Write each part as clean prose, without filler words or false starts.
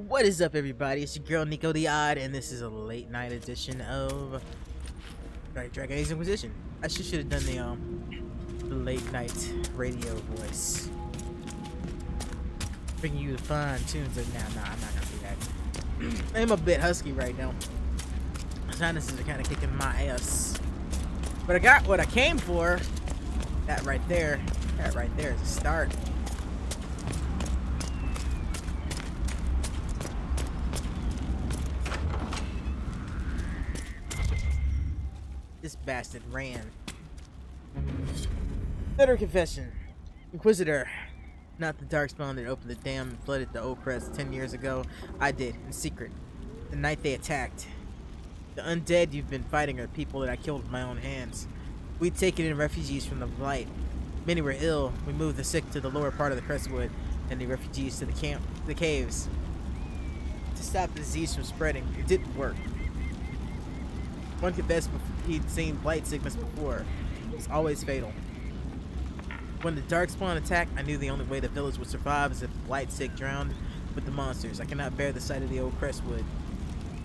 What is up, everybody? It's your girl Nico the Odd, and this is a late night edition of Dragon Age Inquisition. I should have done the late night radio voice, bringing you the fun tunes. Like, nah, I'm not gonna do that. I'm a bit husky right now. My sinuses are kind of kicking my ass, but I got what I came for. That right there is a start. This bastard ran. Letter confession. Inquisitor. Not the darkspawn that opened the dam and flooded the old crest 10 years ago. I did, in secret. The night they attacked. The undead you've been fighting are people that I killed with my own hands. We'd taken in refugees from the Blight. Many were ill. We moved the sick to the lower part of the crestwood, and the refugees to the caves. To stop the disease from spreading. It didn't work. One confessed he'd seen blight sickness before. It was always fatal. When the darkspawn attacked, I knew the only way the village would survive is if the blight sick drowned with the monsters. I cannot bear the sight of the old crestwood.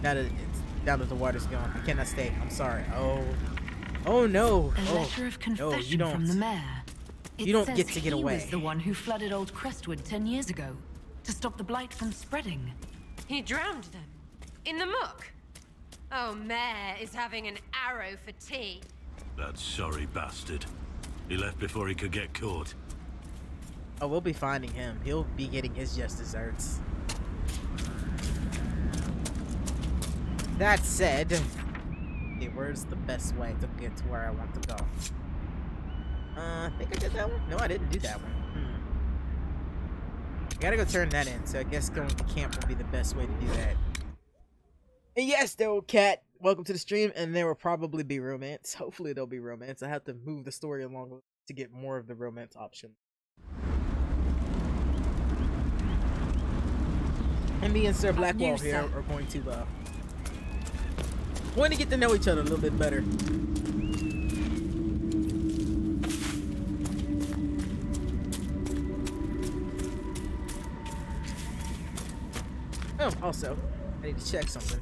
Now that the water's gone, I cannot stay. I'm sorry. Oh no. A letter of confession from the mayor. You don't get to get away. He was the one who flooded old Crestwood 10 years ago to stop the blight from spreading. He drowned them in the muck. Oh, Mayor is having an arrow for tea. That sorry bastard. He left before he could get caught. Oh, we'll be finding him. He'll be getting his just desserts. That said, okay, where's the best way to get to where I want to go? I think I did that one? No, I didn't do that one. I gotta go turn that in, so I guess going to camp will be the best way to do that. And yes, there will cat. Welcome to the stream, and there will probably be romance. Hopefully there'll be romance. I have to move the story along to get more of the romance option. And me and Sir Blackwall here are going to get to know each other a little bit better. Oh, also, I need to check something.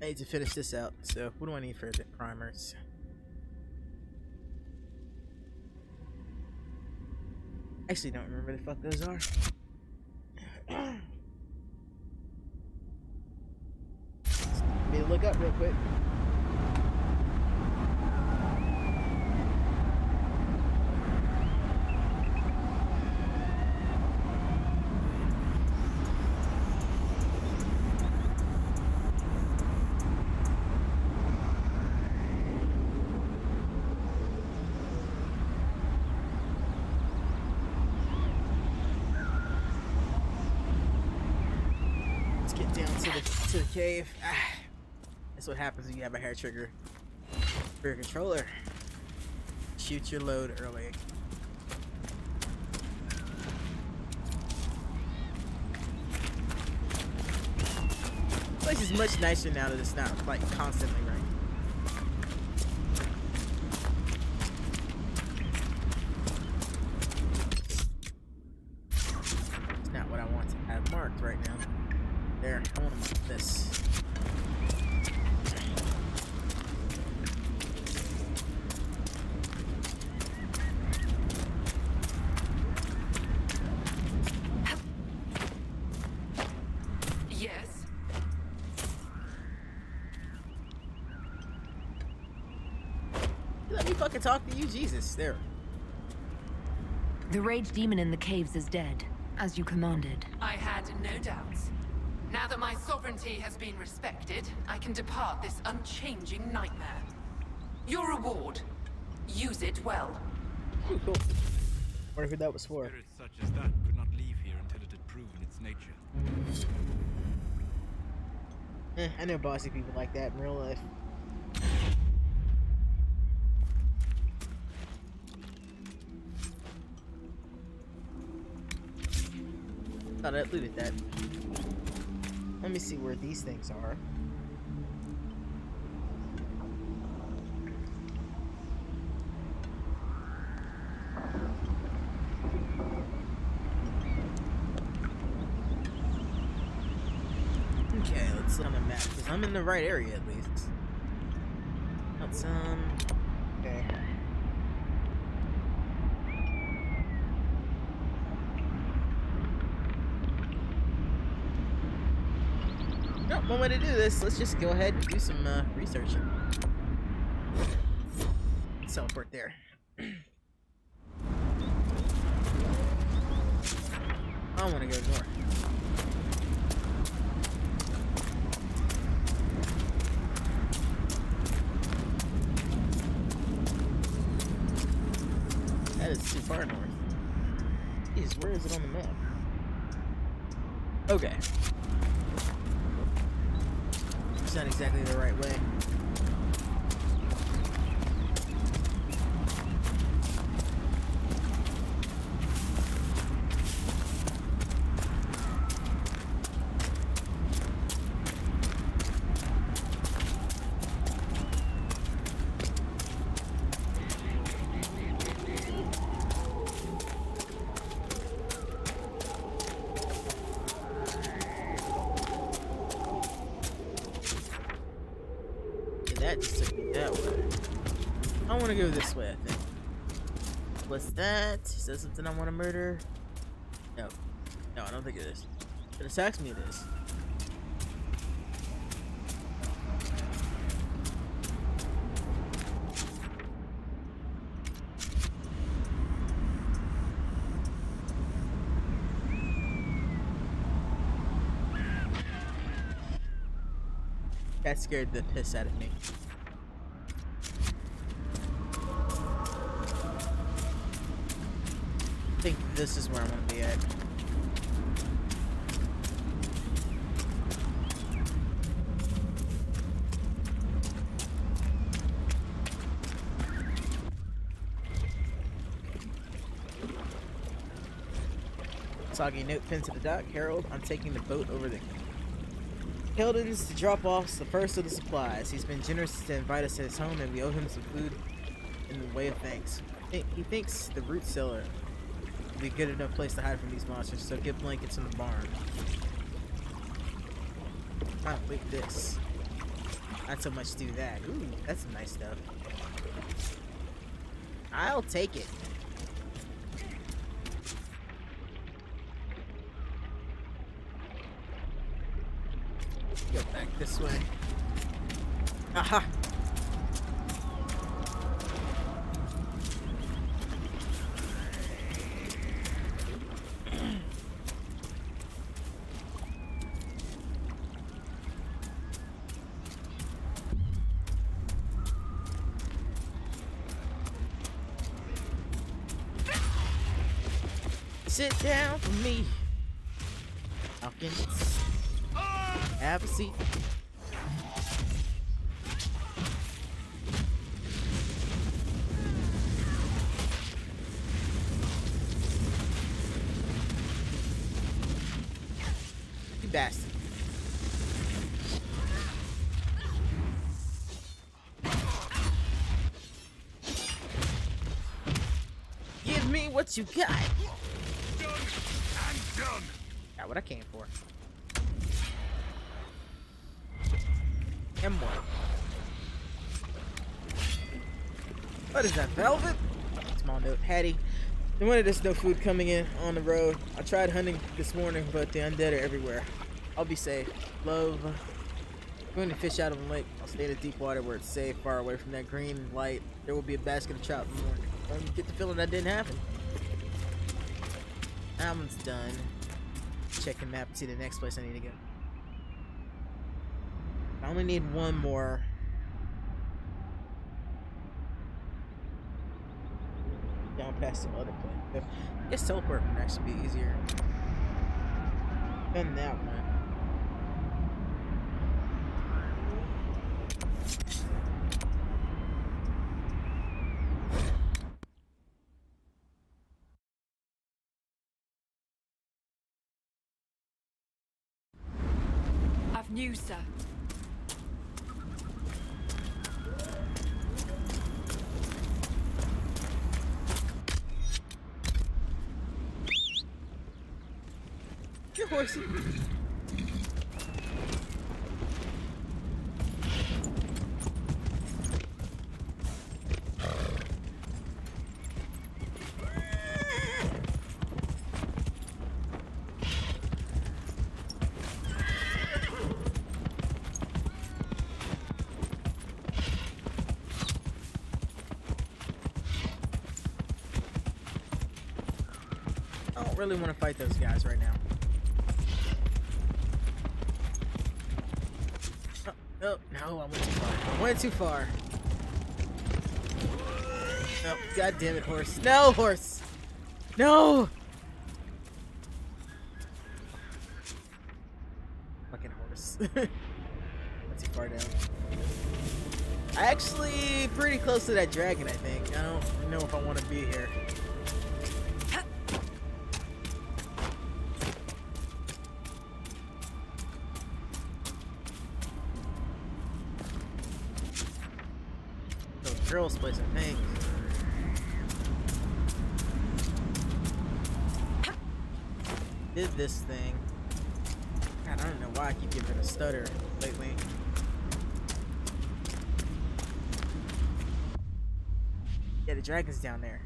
I need to finish this out, so what do I need for the primers? Actually, don't remember the fuck those are. Let me look up real quick. To the cave. That's what happens when you have a hair trigger for your controller. Shoot your load early. This place is much nicer now that it's not like constantly raining. It's not what I want to have marked right now. There, I want to mark this. Yes. Let me fucking talk to you, Jesus. There. The rage demon in the caves is dead, as you commanded. I had no doubts. Now that my sovereignty has been respected, I can depart this unchanging nightmare. Your reward. Use it well. Cool. Wonder who that was for. Spirits such as that could not leave here until it had proven its nature. I know bossy people like that in real life. Thought I looted that. Let me see where these things are. Okay, let's look on the map, because I'm in the right area at least. That's, okay. No, one way to do this, let's just go ahead and do some, researching. Teleport there. I want to go north. That is too far north. Jeez, where is it on the map? Okay. It's not exactly the right way. That just took me that way. I want to go this way, I think. What's that? Is that something I want to murder? No. No, I don't think it is. If it attacks me, it is. That scared the piss out of me. I think this is where I want to be at. Soggy note pinned to the dock. Harold, I'm taking the boat over the Keldon's to drop off the first of the supplies. He's been generous to invite us to his home, and we owe him some food in the way of thanks. He thinks the root cellar will be a good enough place to hide from these monsters, so get blankets in the barn. Oh, wait, this. Not so much do that. Ooh, that's some nice stuff. I'll take it. Go back this way. Aha! Sit down for me. Hawkins. Have a seat. You bastard. Give me what you got. Done and done. Got what I came for. And more. What is that, velvet? Small note, Hattie. No wonder there's no food coming in on the road. I tried hunting this morning, but the undead are everywhere. I'll be safe. Love. I'm going to fish out of the lake. I'll stay in the deep water where it's safe, far away from that green light. There will be a basket of trout in the morning. I get the feeling that didn't happen. That one's done. Check the map and see the next place I need to go. I only need one more. Down past some other place. I guess teleport would actually be easier than that one. I've news, sir. Your horsey. really want to fight those guys right now. Oh, no, I went too far. I went too far. Oh, god damn it, horse. No, horse! No! Fucking horse. Went too far down. I actually pretty close to that dragon, I think. I don't know if I want to be here. Girls place, I think. Did this thing. God, I don't know why I keep giving it a stutter lately. Yeah, the dragon's down there.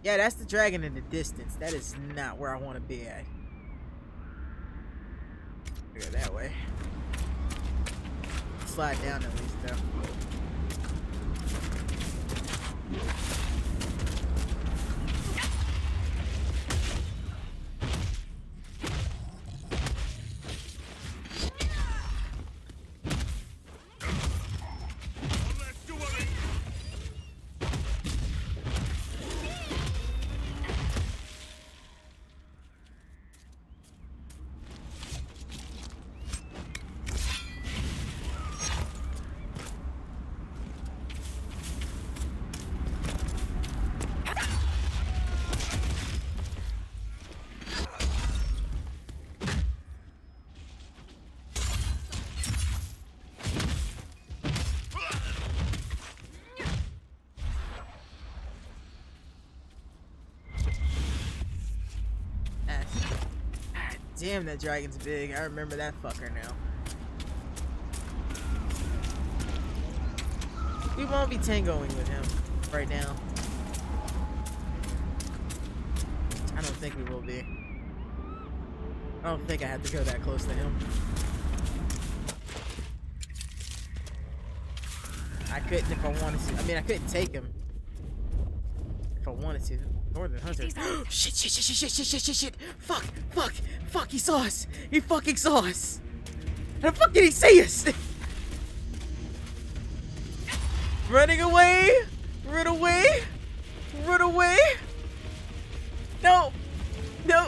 Yeah, that's the dragon in the distance. That is not where I want to be at. Go that way. Slide down at least, though. Damn, that dragon's big. I remember that fucker now. We won't be tangoing with him right now. I don't think we will be. I don't think I have to go that close to him. I couldn't if I wanted to. I mean, I couldn't take him if I wanted to. Northern Hunter. Shit. Fuck, he saw us. He fucking saw us. How the fuck did he see us? Running away. Run away. No,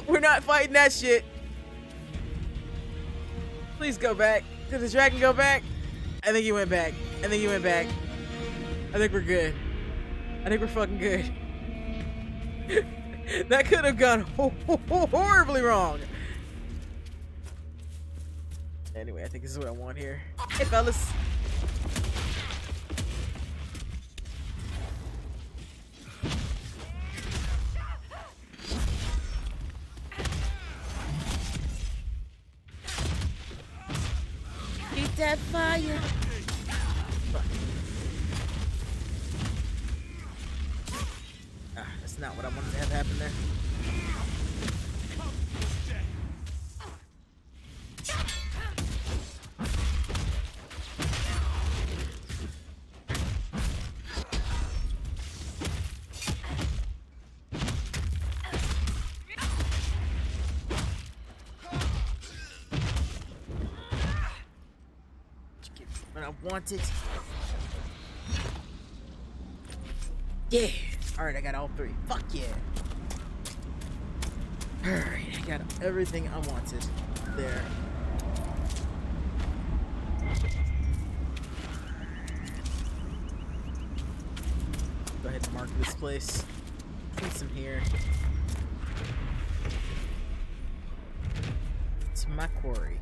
we're not fighting that shit. Please go back. Did the dragon go back? I think he went back. I think we're good. I think we're fucking good. That could have gone horribly wrong. Anyway, I think this is what I want here. Hey, fellas. Keep that fire. That's not what I wanted to have happen there. When I wanted. Yeah. Alright, I got all three. Fuck yeah. Alright, I got everything I wanted there. Go ahead and mark this place. Put some here. It's my quarry.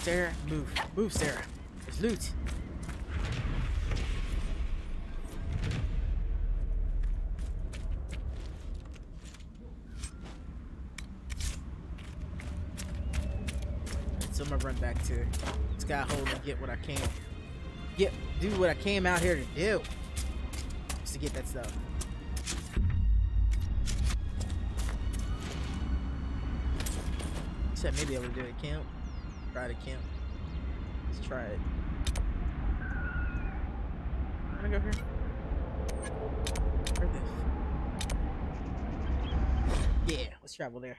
Sarah, move, Sarah. There's loot. So I'm gonna run back to Sky Hole and get what I can. Do what I came out here to do. Just to get that stuff. Said maybe I would do a camp. Try to camp. Let's try it. wanna go here? Where the yeah, let's travel there.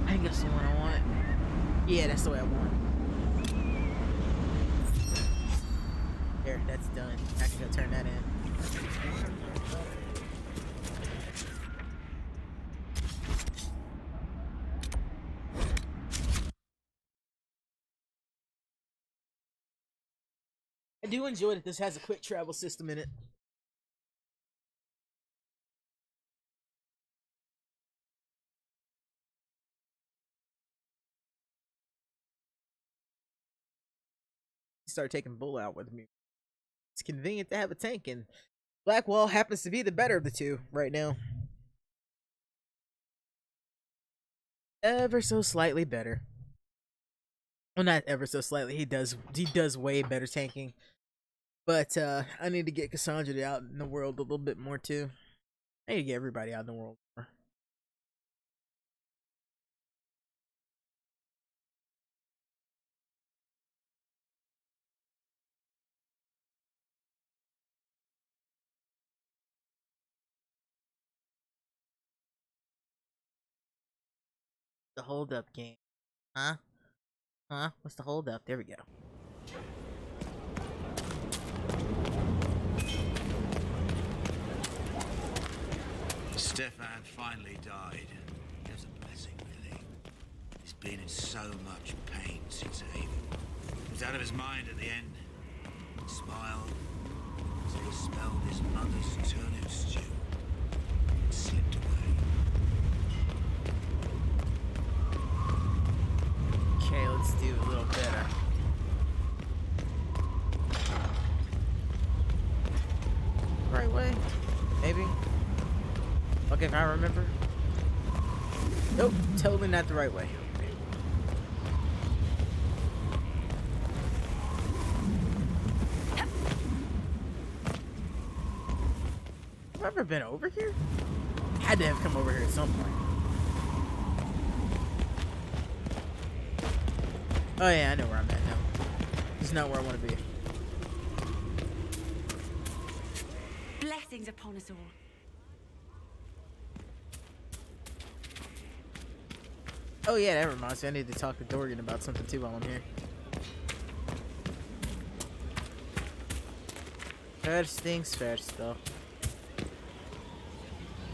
I think that's the one I want. Yeah, that's the way I want. There, that's done. I can go turn that in. I do enjoy that this has a quick travel system in it. Start taking Bull out with me. It's convenient to have a tank, and Blackwall happens to be the better of the two right now. Ever so slightly better. Well, not ever so slightly. He does way better tanking. But I need to get Cassandra out in the world a little bit more too. I need to get everybody out in the world more. The hold up game. Huh? Huh? What's the hold up? There we go. Stefan finally died. It was a blessing, really. He's been in so much pain since Haven. He was out of his mind at the end. He smiled as he smelled his mother's turnip stew and slipped away. Okay, let's do a little better. Right way? Maybe? Okay, if I remember. Nope, totally not the right way. Have I ever been over here? Had to have come over here at some point. Oh yeah, I know where I'm at now. This is not where I want to be. Blessings upon us all. Oh yeah, that reminds me. I need to talk to Dorgan about something too while I'm here. First things first, though.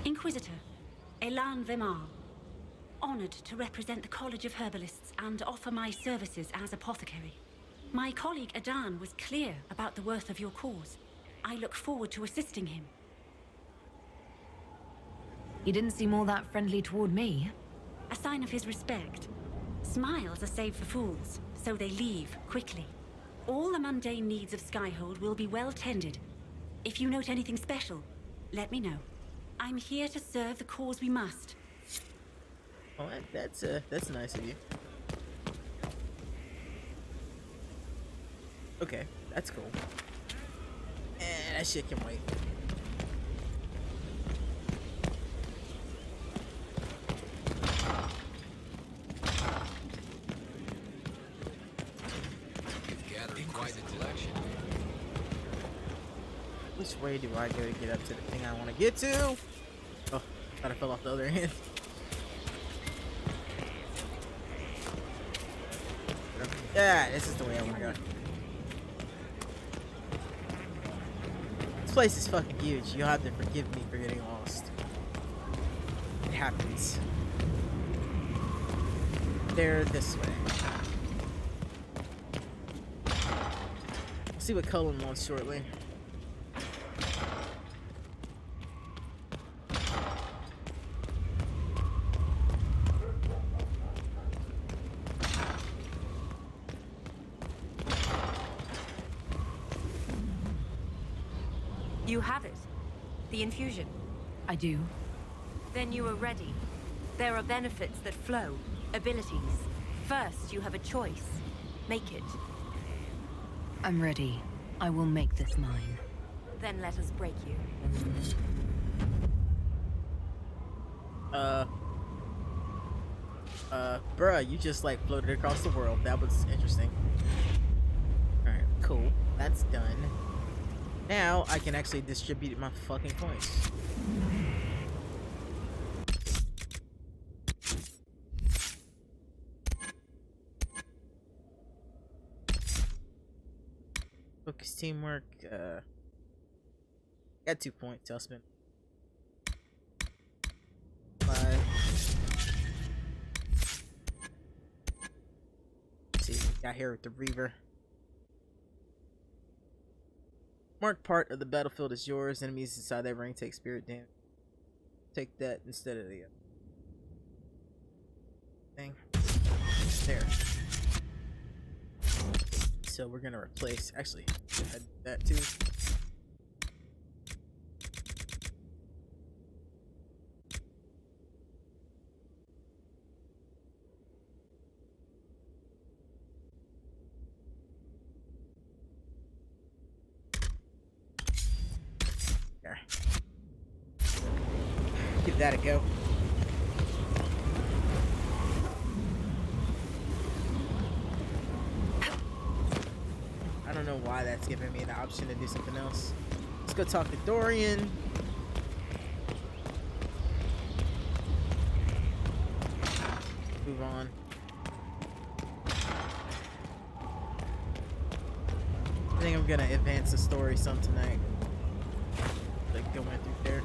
Inquisitor, Elan Vimar. Honored to represent the College of Herbalists and offer my services as apothecary. My colleague Adan was clear about the worth of your cause. I look forward to assisting him. He didn't seem all that friendly toward me. A sign of his respect. Smiles are saved for fools, so they leave quickly. All the mundane needs of Skyhold will be well tended. If you note anything special, let me know. I'm here to serve the cause we must. Oh, that's nice of you. Okay, that's cool. And that shit can wait. You've gathered quite a collection. Which way do I go to get up to the thing I want to get to? Oh, thought I fell off the other end. Yeah, this is the way I want to go. This place is fucking huge. You'll have to forgive me for getting lost. It happens. They're this way. We'll see what Cullen wants shortly. You have it. The infusion. I do. Then you are ready. There are benefits that flow, abilities. First, you have a choice. Make it. I'm ready. I will make this mine. Then let us break you. Bruh, you just like floated across the world. That was interesting. Alright, cool. That's done. Now I can actually distribute my fucking points. Focus teamwork, got 2 points, I'll spend 5. Let's see, got here with the Reaver. Marked part of the battlefield is yours. Enemies inside that ring take spirit damage. Take that instead of the thing. There. So we're gonna replace, actually, go ahead with that too. There. Give that a go. I don't know why that's giving me the option to do something else. Let's go talk to Dorian. Move on. I think I'm gonna advance the story some tonight. Like going through there.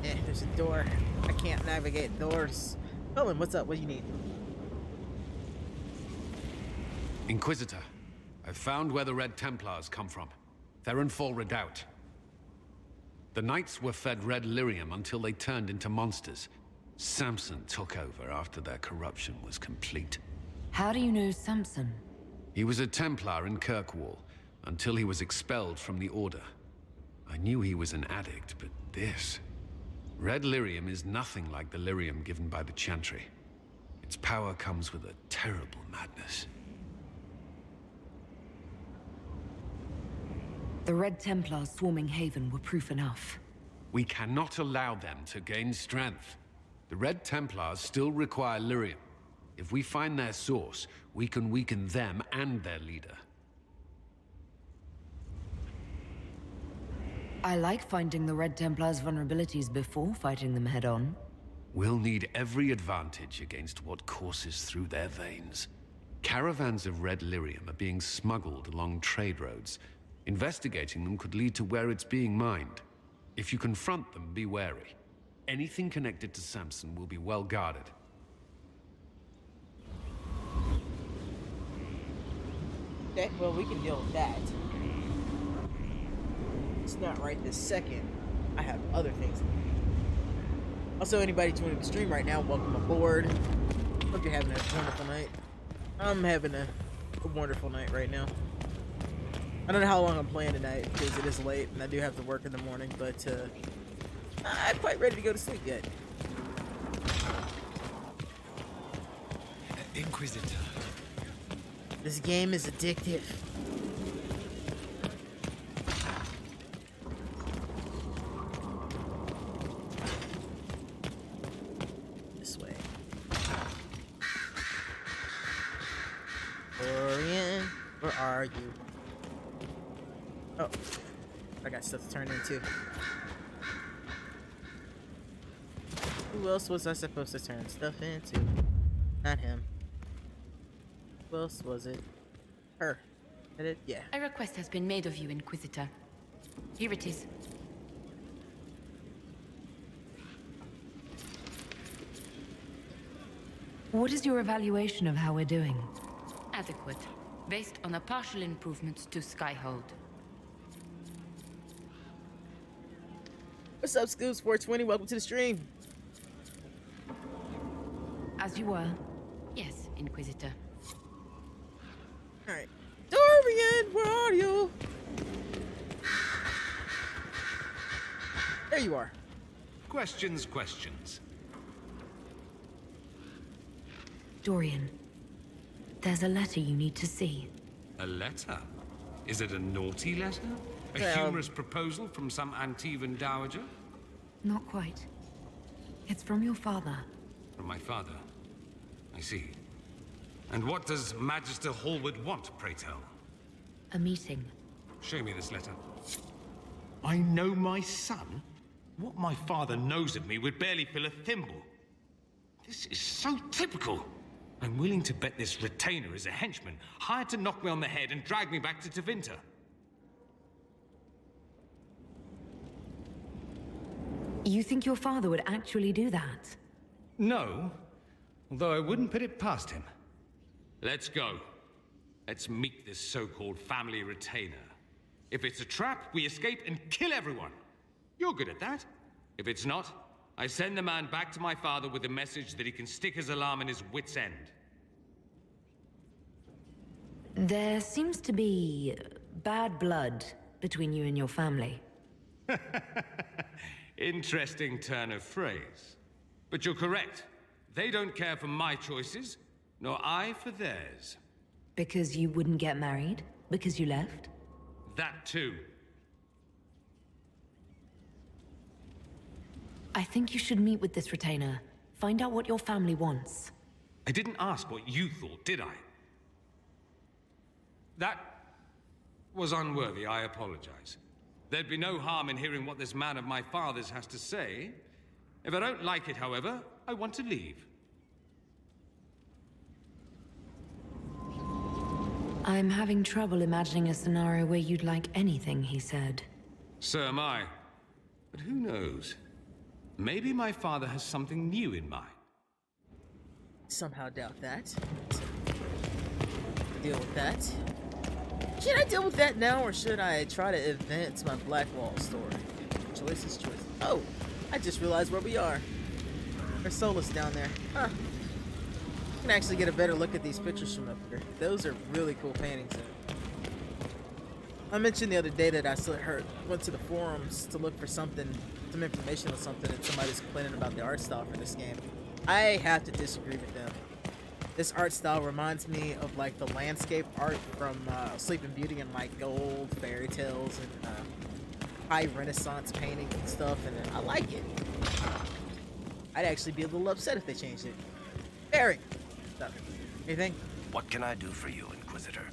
Eh, there's a door. I can't navigate doors. Colin, what's up? What do you need? Inquisitor, I've found where the Red Templars come from. They're in Fall Redoubt. The Knights were fed red lyrium until they turned into monsters. Samson took over after their corruption was complete. How do you know Samson? He was a Templar in Kirkwall, until he was expelled from the Order. I knew he was an addict, but this... Red lyrium is nothing like the lyrium given by the Chantry. Its power comes with a terrible madness. The Red Templars swarming Haven were proof enough. We cannot allow them to gain strength. The Red Templars still require lyrium. If we find their source, we can weaken them and their leader. I like finding the Red Templars' vulnerabilities before fighting them head-on. We'll need every advantage against what courses through their veins. Caravans of red lyrium are being smuggled along trade roads. Investigating them could lead to where it's being mined. If you confront them, be wary. Anything connected to Samson will be well guarded. Okay, well, we can deal with that. It's not right this second. I have other things. Also, anybody joining the stream right now, welcome aboard. Hope you're having a wonderful night. I'm having a wonderful night right now. I don't know how long I'm playing tonight because it is late and I do have to work in the morning, but I'm quite ready to go to sleep yet. Inquisitor. This game is addictive. This way. Dorian, where are you? Oh, I got stuff to turn into. Who else was I supposed to turn stuff into? Not him. Who else was it? Her. Did it? Yeah. A request has been made of you, Inquisitor. Here it is. What is your evaluation of how we're doing? Adequate. Based on a partial improvement to Skyhold. What's up, Scoops420? Welcome to the stream. As you were. Yes, Inquisitor. Alright. Dorian, where are you? There you are. Questions. Dorian, there's a letter you need to see. A letter? Is it a naughty letter? A humorous proposal from some Antivan dowager? Not quite. It's from your father. From my father? I see. And what does Magister Hallward want, pray tell? A meeting. Show me this letter. I know my son? What my father knows of me would barely fill a thimble. This is so typical. I'm willing to bet this retainer is a henchman, hired to knock me on the head and drag me back to Tevinter. You think your father would actually do that? No, although I wouldn't put it past him. Let's go. Let's meet this so-called family retainer. If it's a trap, we escape and kill everyone. You're good at that. If it's not, I send the man back to my father with a message that he can stick his alarm in his wit's end. There seems to be bad blood between you and your family. Interesting turn of phrase. But you're correct. They don't care for my choices, nor I for theirs. Because you wouldn't get married? Because you left? That too. I think you should meet with this retainer. Find out what your family wants. I didn't ask what you thought, did I? That was unworthy, I apologize. There'd be no harm in hearing what this man of my father's has to say. If I don't like it, however, I want to leave. I'm having trouble imagining a scenario where you'd like anything he said. So am I. But who knows? Maybe my father has something new in mind. Somehow doubt that. Deal with that. Should I deal with that now, or should I try to advance my Blackwall story? Choices. Oh, I just realized where we are. There's Solus down there. Huh. I can actually get a better look at these pictures from up here. Those are really cool paintings. I mentioned the other day that I went to the forums to look for some information on something, and somebody's complaining about the art style for this game. I have to disagree with them. This art style reminds me of like the landscape art from Sleeping Beauty and like old fairy tales and high Renaissance paintings and stuff, and I like it. I'd actually be a little upset if they changed it. Barry, anything? What can I do for you, Inquisitor?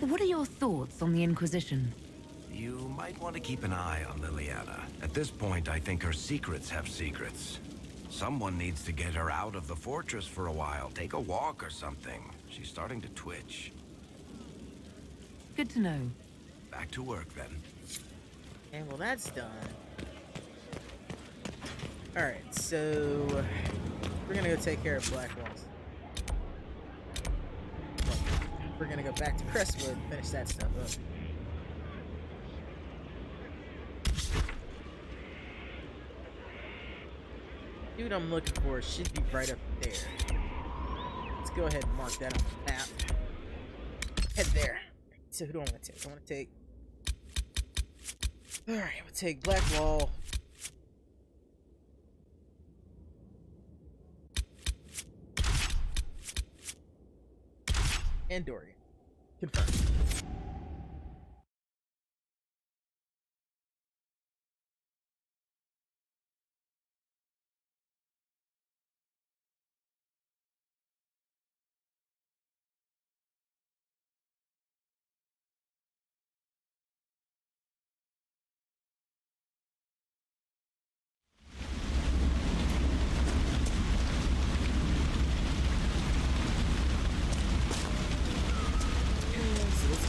What are your thoughts on the Inquisition? You might want to keep an eye on Liliana. At this point, I think her secrets have secrets. Someone needs to get her out of the fortress for a while. Take a walk or something. She's starting to twitch. Good to know. Back to work, then. Okay, well that's done. Alright, so we're gonna go take care of Blackwalls. We're gonna go back to Crestwood and finish that stuff up. Dude I'm looking for should be right up there. Let's go ahead and mark that on the map. Head there. So who do I want to take? I want to take... Alright, we'll take Blackwall. And Dorian. Confirmed.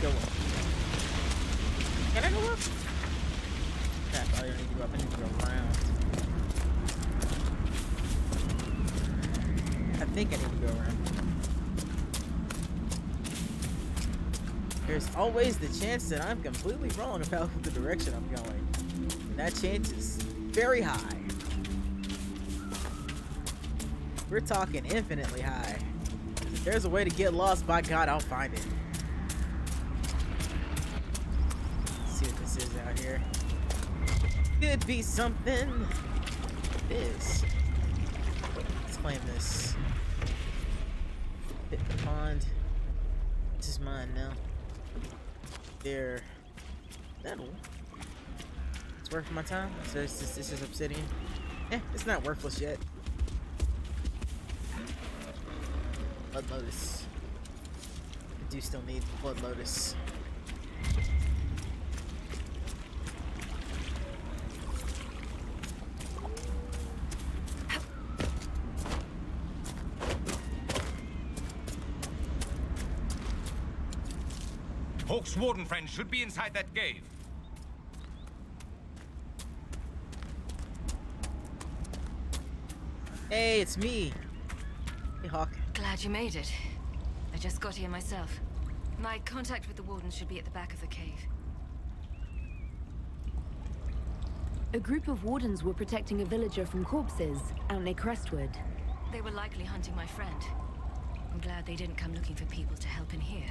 Go up. Can I go up? Crap, I don't need to go up. I need to go around. I think I need to go around. There's always the chance that I'm completely wrong about the direction I'm going. And that chance is very high. We're talking infinitely high. If there's a way to get lost, by God, I'll find it. is out here. Could be something. It is. Let's claim this. Hit the pond. This is mine now. There. That'll. It's worth my time. So this is obsidian. It's not worthless yet. Blood Lotus. I do still need Blood Lotus. Hawk's warden friend should be inside that cave. Hey, it's me. Hey, Hawk. Glad you made it. I just got here myself. My contact with the wardens should be at the back of the cave. A group of wardens were protecting a villager from corpses out near Crestwood. They were likely hunting my friend. I'm glad they didn't come looking for people to help in here.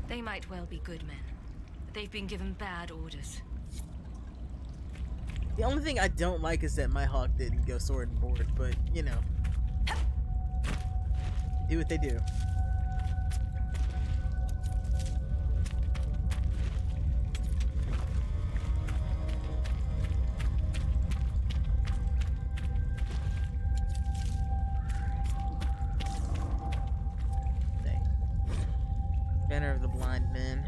They might well be good men. They've been given bad orders. The only thing I don't like is that my Hawk didn't go sword and board, but, you know. Do what they do. Banner of the Blind Men.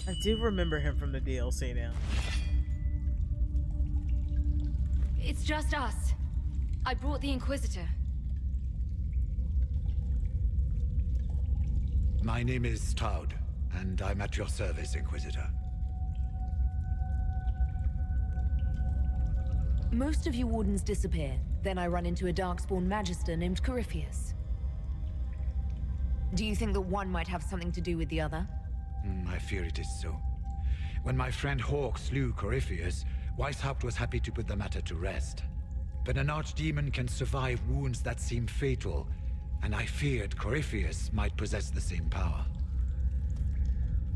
I do remember him from the DLC now. It's just us. I brought the Inquisitor. My name is Stroud, and I'm at your service, Inquisitor. Most of you wardens disappear. Then I run into a darkspawn magister named Corypheus. Do you think that one might have something to do with the other? I fear it is so. When my friend Hawk slew Corypheus, Weishaupt was happy to put the matter to rest. But an archdemon can survive wounds that seem fatal, and I feared Corypheus might possess the same power.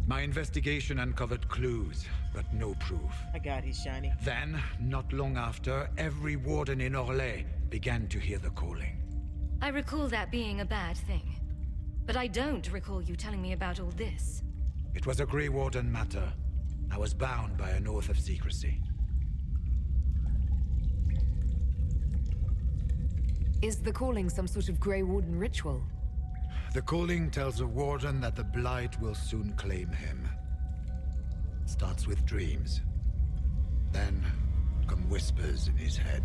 My investigation uncovered clues, but no proof. My God, he's shiny. Then, not long after, every warden in Orlais began to hear the calling. I recall that being a bad thing. But I don't recall you telling me about all this. It was a Grey Warden matter. I was bound by an oath of secrecy. Is the calling some sort of Grey Warden ritual? The calling tells a warden that the Blight will soon claim him. Starts with dreams. Then come whispers in his head.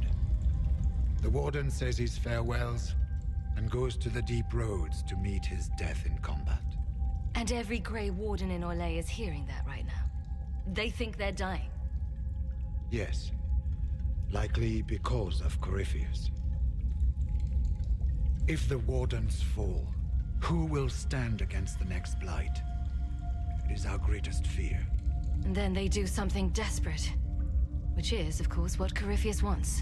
The warden says his farewells and goes to the deep roads to meet his death in combat. And every Grey Warden in Orlais is hearing that right now. They think they're dying. Yes. Likely because of Corypheus. If the Wardens fall, who will stand against the next Blight? It is our greatest fear. And then they do something desperate. Which is, of course, what Corypheus wants.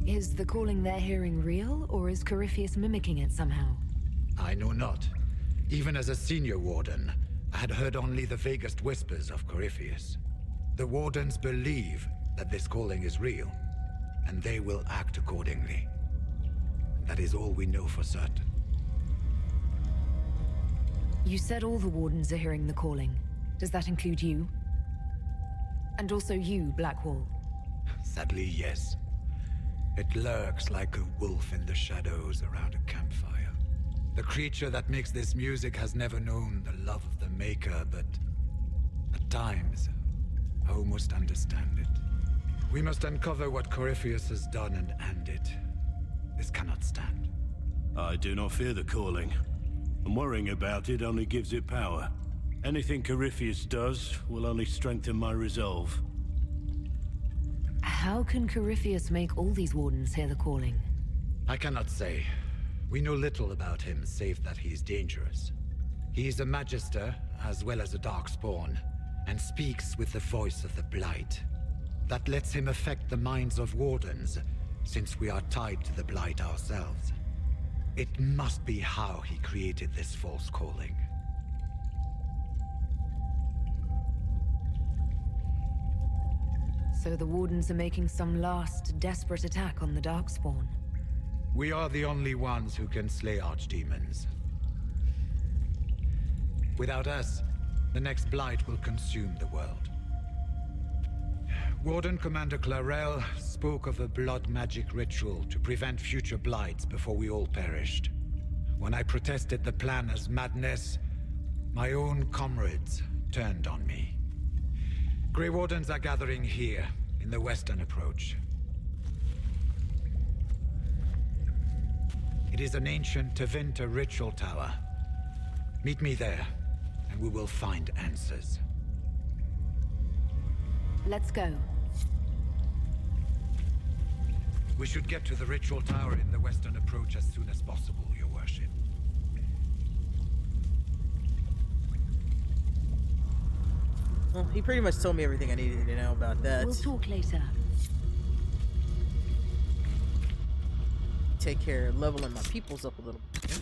Is the calling they're hearing real, or is Corypheus mimicking it somehow? I know not. Even as a senior Warden, I had heard only the vaguest whispers of Corypheus. The Wardens believe that this calling is real, and they will act accordingly. That is all we know for certain. You said all the Wardens are hearing the calling. Does that include you? And also you, Blackwall? Sadly, yes. It lurks like a wolf in the shadows around a campfire. The creature that makes this music has never known the love of the Maker, but at times, I almost understand it. We must uncover what Corypheus has done and end it. This cannot stand. I do not fear the calling. And worrying about it only gives it power. Anything Corypheus does will only strengthen my resolve. How can Corypheus make all these Wardens hear the calling? I cannot say. We know little about him, save that he is dangerous. He is a Magister, as well as a Darkspawn, and speaks with the voice of the Blight. That lets him affect the minds of Wardens, since we are tied to the Blight ourselves. It must be how he created this false calling. So the Wardens are making some last, desperate attack on the Darkspawn. We are the only ones who can slay archdemons. Without us, the next Blight will consume the world. Warden Commander Clarel spoke of a blood magic ritual to prevent future Blights before we all perished. When I protested the plan as madness, my own comrades turned on me. Grey Wardens are gathering here, in the western approach. It is an ancient Tevinter ritual tower. Meet me there, and we will find answers. Let's go. We should get to the ritual tower in the western approach as soon as possible, Your Worship. Well, he pretty much told me everything I needed to know about that. We'll talk later. Take care of leveling my peoples up a little bit.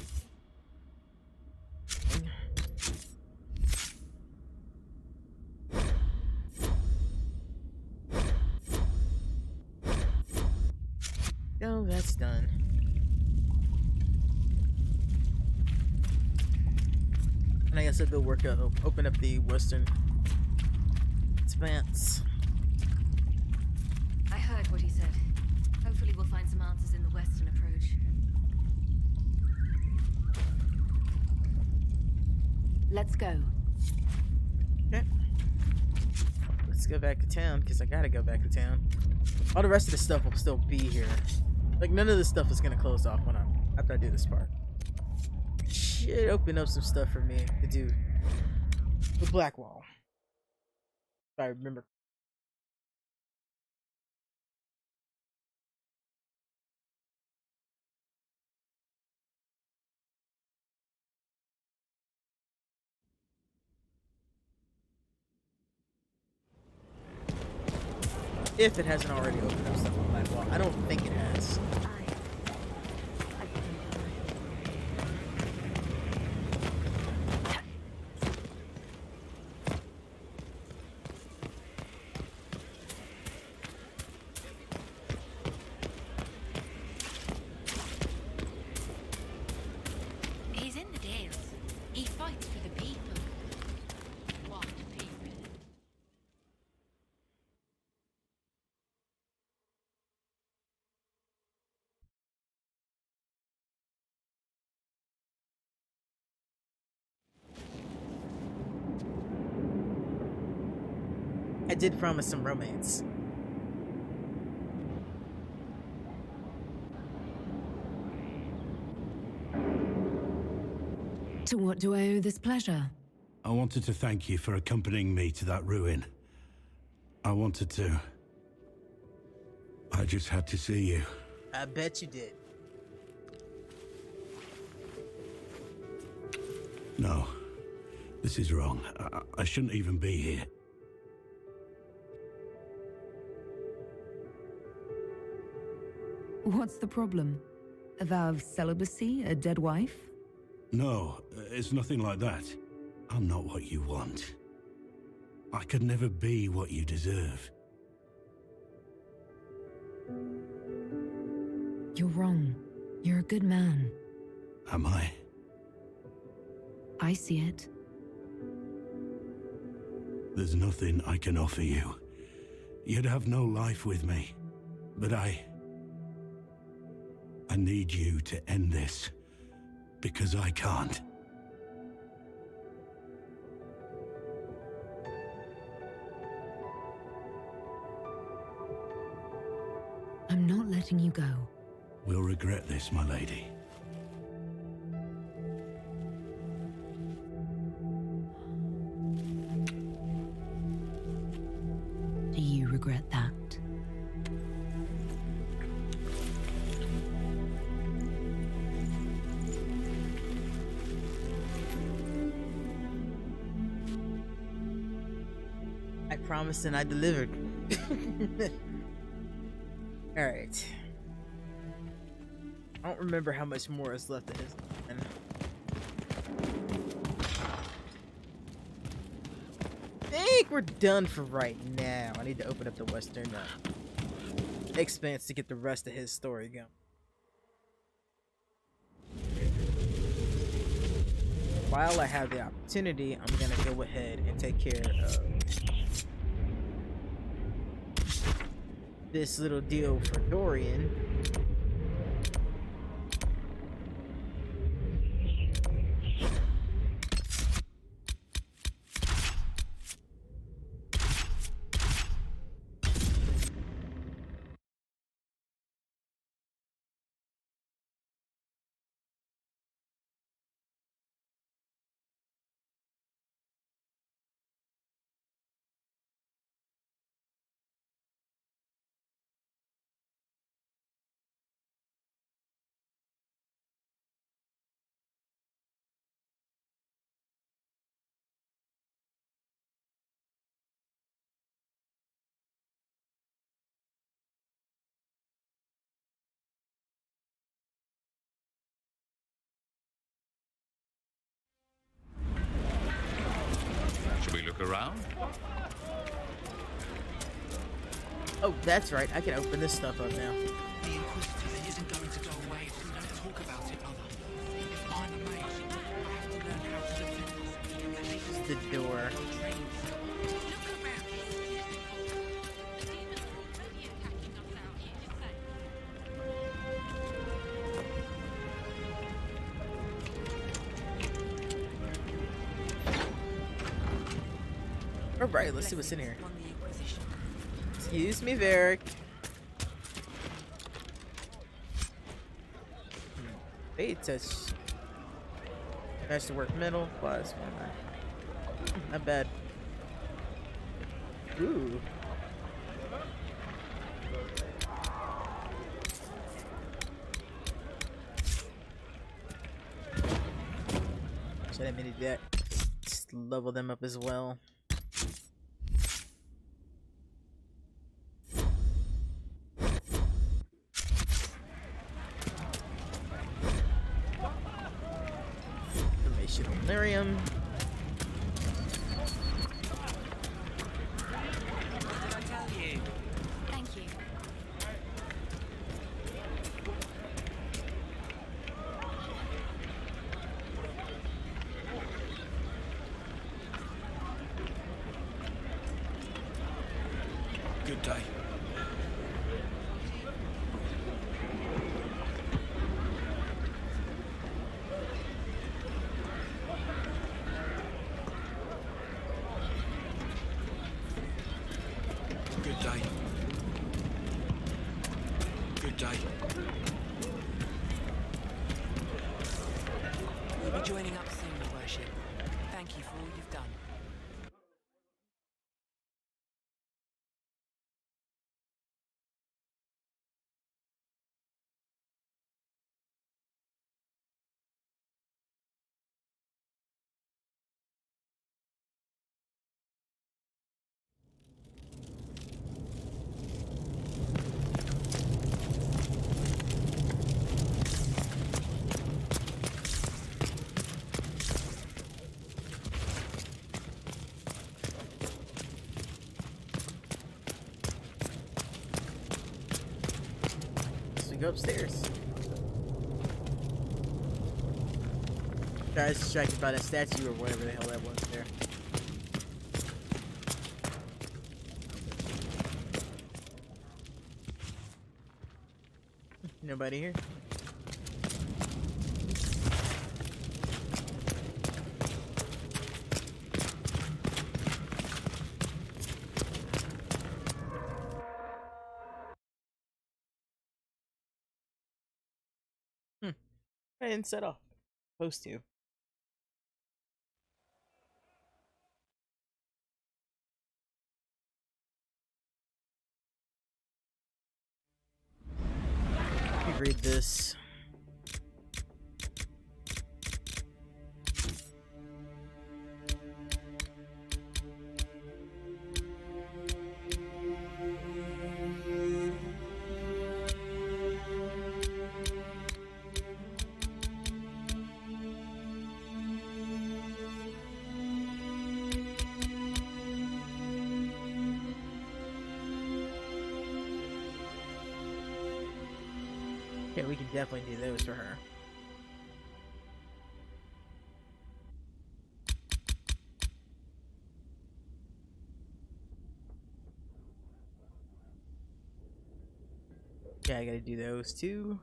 Oh, that's done. And I guess I'll go work out, open up the western expanse. I heard what he said. Hopefully we'll find some answers in the western approach. Let's go. Okay. Let's go back to town, because I gotta go back to town. All the rest of the stuff will still be here. Like, none of this stuff is gonna close off when after I do this part. Should open up some stuff for me to do with Blackwall. If I remember. If it hasn't already opened up stuff on Blackwall. I don't think it has. He's in the Dales. He fights for the people. What people? I did promise some romance. To what do I owe this pleasure? I wanted to thank you for accompanying me to that ruin. I just had to see you. I bet you did. No, this is wrong. I shouldn't even be here. What's the problem? A vow of celibacy? A dead wife? No, it's nothing like that. I'm not what you want. I could never be what you deserve. You're wrong. You're a good man. Am I? I see it. There's nothing I can offer you. You'd have no life with me. But I need you to end this. Because I can't. I'm not letting you go. We'll regret this, my lady. Do you regret that? promised and I delivered. Alright. I don't remember how much more is left of his line. I think we're done for right now. I need to open up the Western Expanse to get the rest of his story going. While I have the opportunity, I'm gonna go ahead and take care of this little deal for Dorian. Should we look around? Oh, that's right. I can open this stuff up now. The Inquisitor isn't going to go away if we don't talk about it, Mother. If I'm a mage, I have to learn how to defend us. This is the door. Alright, let's see what's in here. Excuse me, Varric. Fade touch. Match to work metal. Plus one. Not bad. Ooh. Should I mini deck? Just level them up as well. Lyrium. What did I tell you? Thank you. Good day. Good day. Good day. We'll be joining up soon, Your Worship. Thank you for all you've done. Go upstairs. Guys distracted by that statue or whatever the hell that was there. Nobody here? I didn't set off. Supposed to. Let me read this. Yeah, we can definitely do those for her. Yeah, I gotta do those too.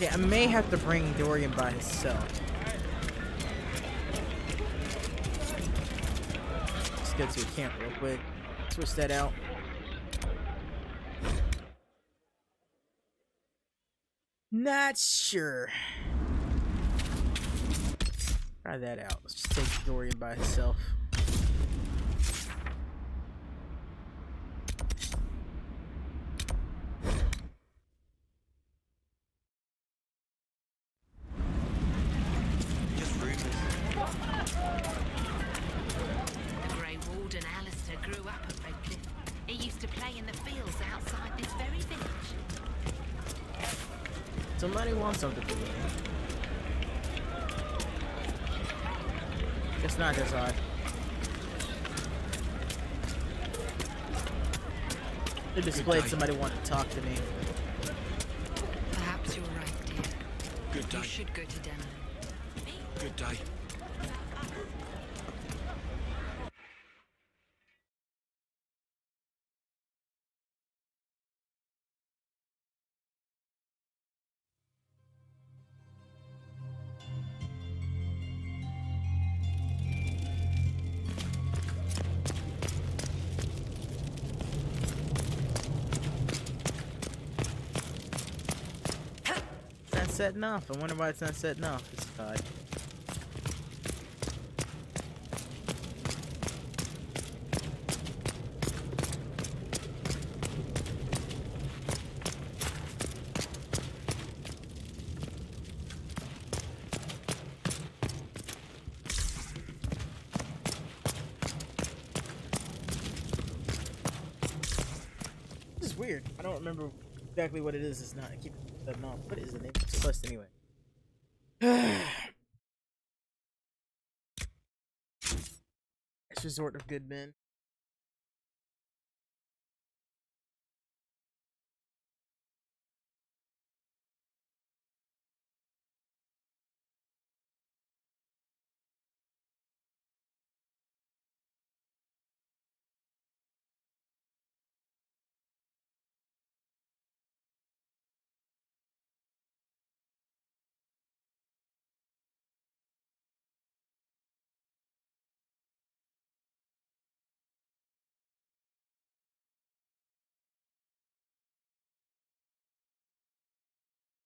Yeah, I may have to bring Dorian by himself. Let's go to a camp real quick. Switch that out. Not sure. Try that out. Let's just take Dorian by himself. Somebody wants something from me. It's not this hard. They displayed somebody wanted to talk to me. Perhaps you're right, dear. Good day. You should go to Denham. Good day. Setting off. I wonder why it's not setting off. It's odd. This is weird. I don't remember exactly what it is. It's not. I keep setting off. What is the name of this quest anyway? Last resort of good men.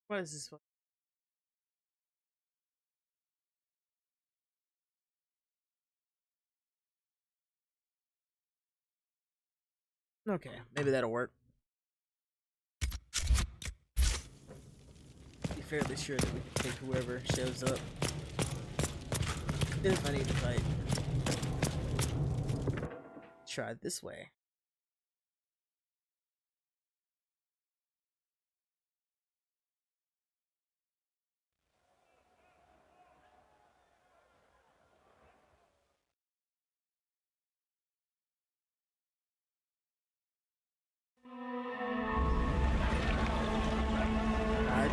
What is this one? Okay, maybe that'll work. Be fairly sure that we can take whoever shows up. If I need to fight. Try it this way.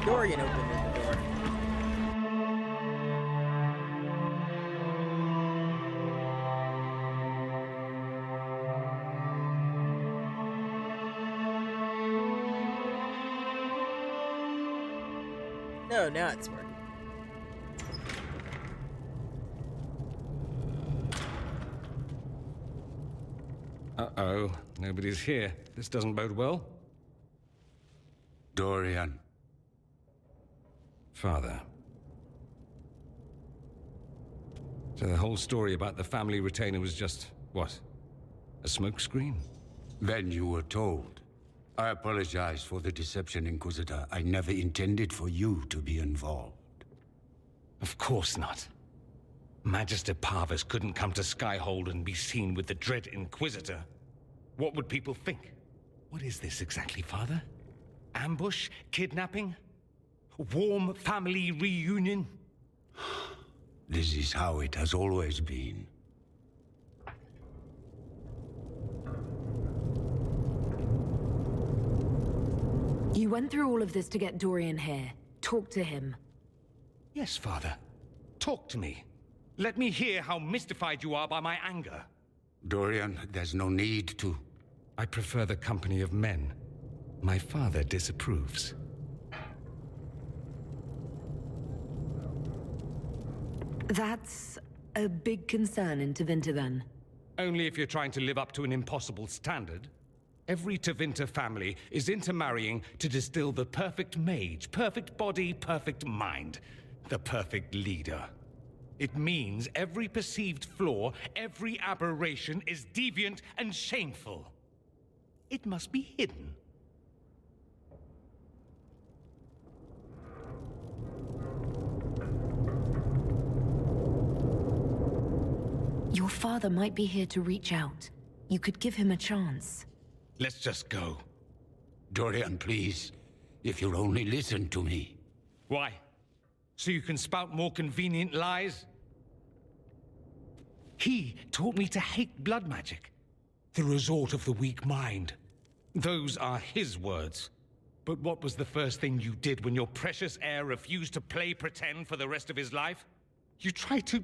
Dorian opened the door. No, now it's working. Uh-oh, nobody's here. This doesn't bode well. Dorian. Father. So the whole story about the family retainer was just, what? A smokescreen? Then you were told. I apologize for the deception, Inquisitor. I never intended for you to be involved. Of course not. Magister Parvus couldn't come to Skyhold and be seen with the dread Inquisitor. What would people think? What is this exactly, Father? Ambush? Kidnapping? Warm family reunion? This is how it has always been. You went through all of this to get Dorian here. Talk to him. Yes, Father. Talk to me. Let me hear how mystified you are by my anger. Dorian, there's no need to. I prefer the company of men. My father disapproves. That's a big concern in Tevinter, then. Only if you're trying to live up to an impossible standard. Every Tevinter family is intermarrying to distill the perfect mage, perfect body, perfect mind. The perfect leader. It means every perceived flaw, every aberration is deviant and shameful. It must be hidden. Your father might be here to reach out. You could give him a chance. Let's just go. Dorian, please. If you'll only listen to me. Why? So you can spout more convenient lies? He taught me to hate blood magic. The resort of the weak mind. Those are his words. But what was the first thing you did when your precious heir refused to play pretend for the rest of his life? You tried to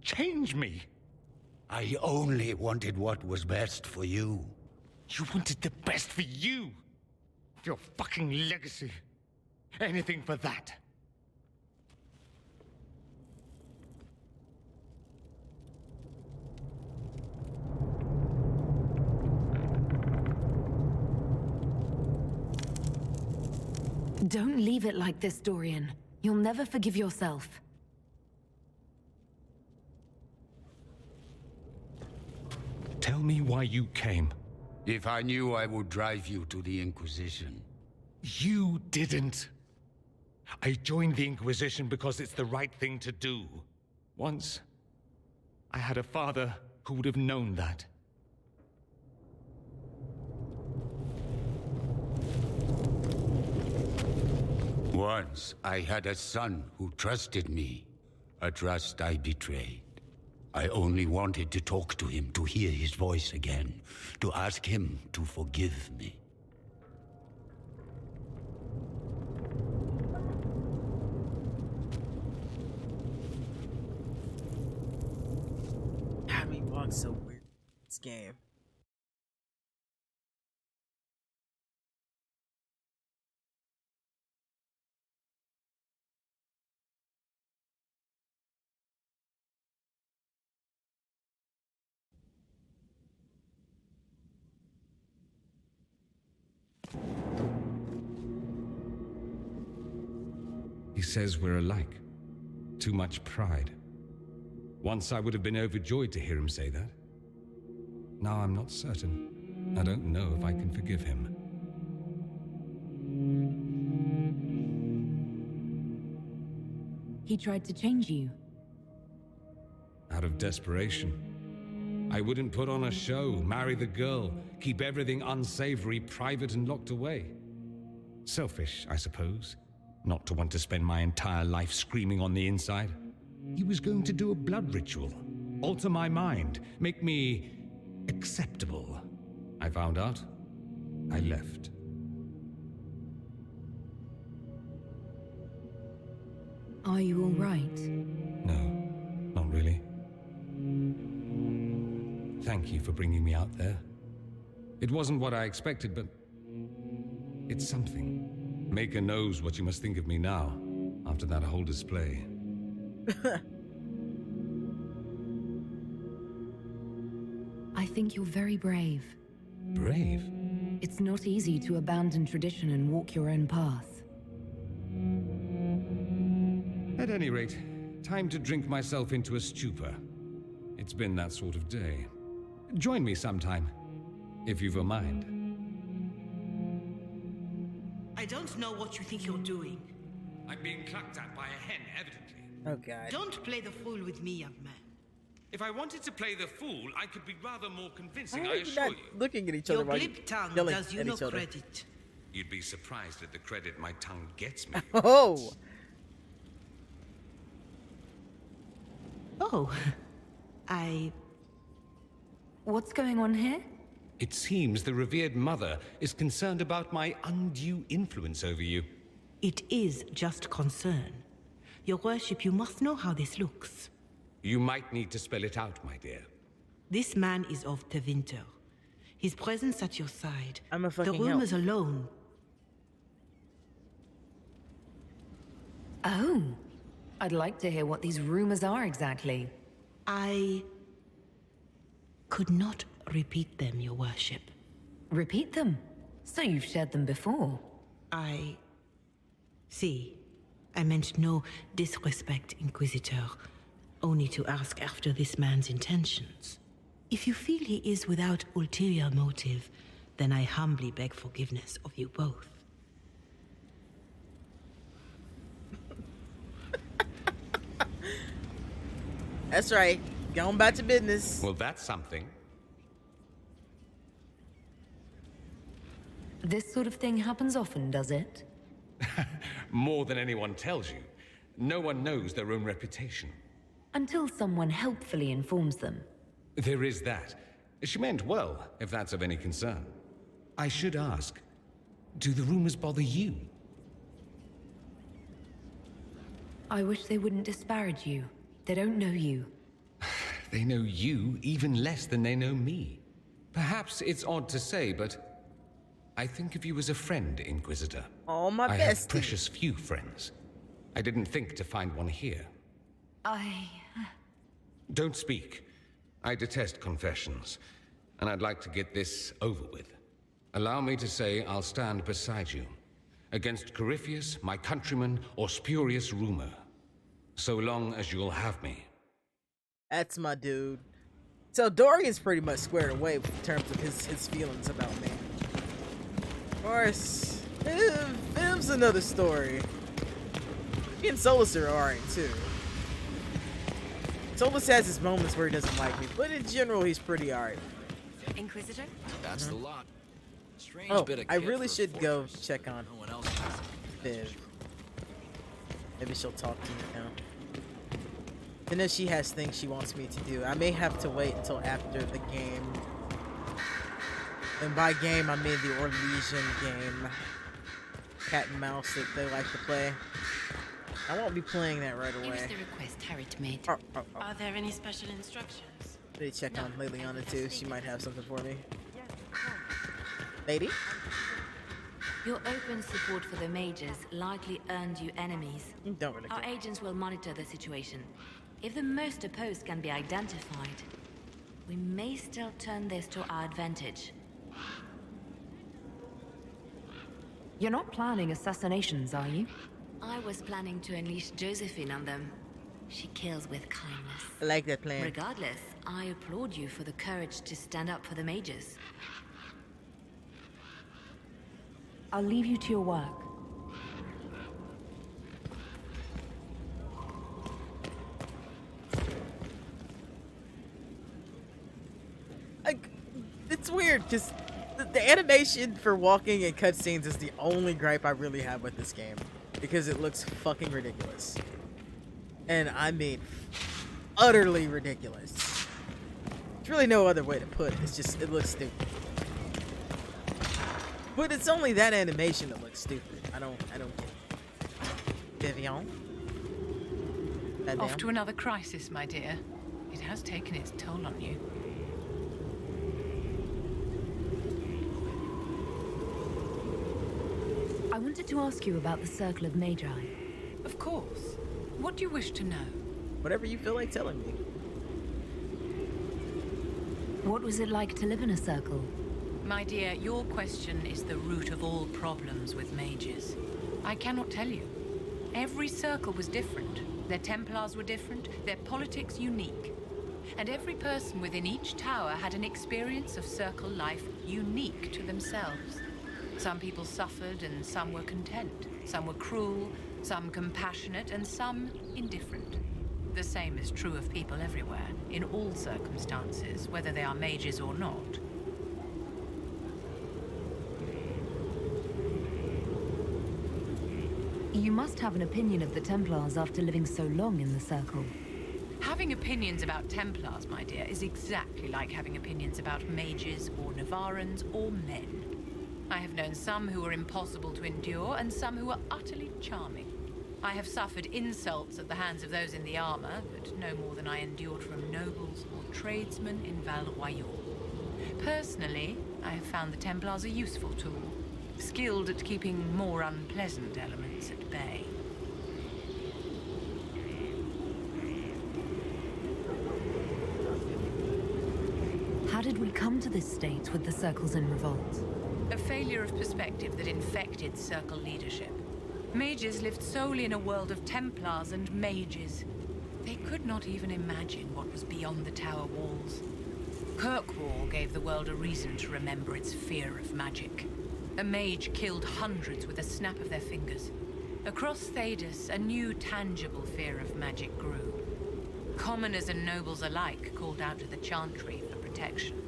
change me. I only wanted what was best for you. You wanted the best for you? Your fucking legacy. Anything for that. Don't leave it like this, Dorian. You'll never forgive yourself. Tell me why you came. If I knew, I would drive you to the Inquisition. You didn't. I joined the Inquisition because it's the right thing to do. Once, I had a father who would have known that. Once, I had a son who trusted me. A trust I betrayed. I only wanted to talk to him, to hear his voice again, to ask him to forgive me. I mean, walk's so weird. This game. He says we're alike. Too much pride. Once I would have been overjoyed to hear him say that. Now I'm not certain. I don't know if I can forgive him. He tried to change you. Out of desperation. I wouldn't put on a show, marry the girl, keep everything unsavory, private and locked away. Selfish, I suppose. Not to want to spend my entire life screaming on the inside. He was going to do a blood ritual. Alter my mind. Make me acceptable. I found out. I left. Are you all right? No, not really. Thank you for bringing me out there. It wasn't what I expected, but it's something. Maker knows what you must think of me now, after that whole display. I think you're very brave. Brave? It's not easy to abandon tradition and walk your own path. At any rate, time to drink myself into a stupor. It's been that sort of day. Join me sometime, if you've a mind. I don't know what you think you're doing. I'm being clucked at by a hen, evidently. Oh, God. Don't play the fool with me, young man. If I wanted to play the fool, I could be rather more convincing, Why I are you assure not you. looking at each other Your while glib tongue yelling does you at no each other? credit. You'd be surprised at the credit my tongue gets me. Oh! Oh. What's going on here? It seems the revered mother is concerned about my undue influence over you. It is just concern. Your worship, you must know how this looks. You might need to spell it out, my dear. This man is of Tevinter. His presence at your side. I'm a the fucking rumors elf. alone. Oh. I'd like to hear what these rumors are exactly. I could not repeat them, your worship. Repeat them? So you've shared them before? See, I meant no disrespect, Inquisitor. Only to ask after this man's intentions. If you feel he is without ulterior motive, then I humbly beg forgiveness of you both. That's right. Going back to business. Well, that's something. This sort of thing happens often, does it? More than anyone tells you. No one knows their own reputation. Until someone helpfully informs them. There is that. She meant well, if that's of any concern. I should ask, do the rumors bother you? I wish they wouldn't disparage you. They don't know you. They know you even less than they know me. Perhaps it's odd to say, but I think of you as a friend, Inquisitor. Oh, my I bestie. have precious few friends. I didn't think to find one here. Don't speak. I detest confessions, and I'd like to get this over with. Allow me to say I'll stand beside you, against Corypheus, my countrymen, or spurious rumor, so long as you'll have me. That's my dude. So Dorian's pretty much squared away in terms of his feelings about me. Of course, Viv's another story. Me and Solus are alright too. Solus has his moments where he doesn't like me, but in general, he's pretty alright. Inquisitor? That's the lot. Strange Oh, bit of I kit really for a should go fortress. check on No one else has it. Viv. Maybe she'll talk to me now. And then she has things she wants me to do. I may have to wait until after the game. And by game, I mean the Orlesian game. Cat and mouse that they like to play. I won't be playing that right Here's away. the request Harriet made. Are there any special instructions? Let me check on Liliana too. She might have something for me. Lady? Your open support for the mages likely earned you enemies. Don't really Our care. agents will monitor the situation. If the most opposed can be identified, we may still turn this to our advantage. You're not planning assassinations, are you? I was planning to unleash Josephine on them. She kills with kindness. I like that plan. Regardless, I applaud you for the courage to stand up for the mages. I'll leave you to your work. It's weird because the animation for walking and cutscenes is the only gripe I really have with this game, because it looks fucking ridiculous. And I mean, utterly ridiculous. There's really no other way to put it. It's just, it looks stupid. But it's only that animation that looks stupid. I don't get it. Vivian? Off to another crisis, my dear. It has taken its toll on you. I wanted to ask you about the Circle of Magi. Of course. What do you wish to know? Whatever you feel like telling me. What was it like to live in a circle? My dear, your question is the root of all problems with mages. I cannot tell you. Every circle was different. Their Templars were different, their politics unique. And every person within each tower had an experience of circle life unique to themselves. Some people suffered and some were content. Some were cruel, some compassionate, and some indifferent. The same is true of people everywhere, in all circumstances, whether they are mages or not. You must have an opinion of the Templars after living so long in the Circle. Having opinions about Templars, my dear, is exactly like having opinions about mages or Navarrans or men. I have known some who were impossible to endure and some who were utterly charming. I have suffered insults at the hands of those in the armor, but no more than I endured from nobles or tradesmen in Val-Royal. Personally, I have found the Templars a useful tool, skilled at keeping more unpleasant elements at bay. How did we come to this state with the Circles in revolt? A failure of perspective that infected Circle leadership. Mages lived solely in a world of Templars and mages. They could not even imagine what was beyond the tower walls. Kirkwall gave the world a reason to remember its fear of magic. A mage killed hundreds with a snap of their fingers. Across Thedas, a new tangible fear of magic grew. Commoners and nobles alike called out to the Chantry for protection.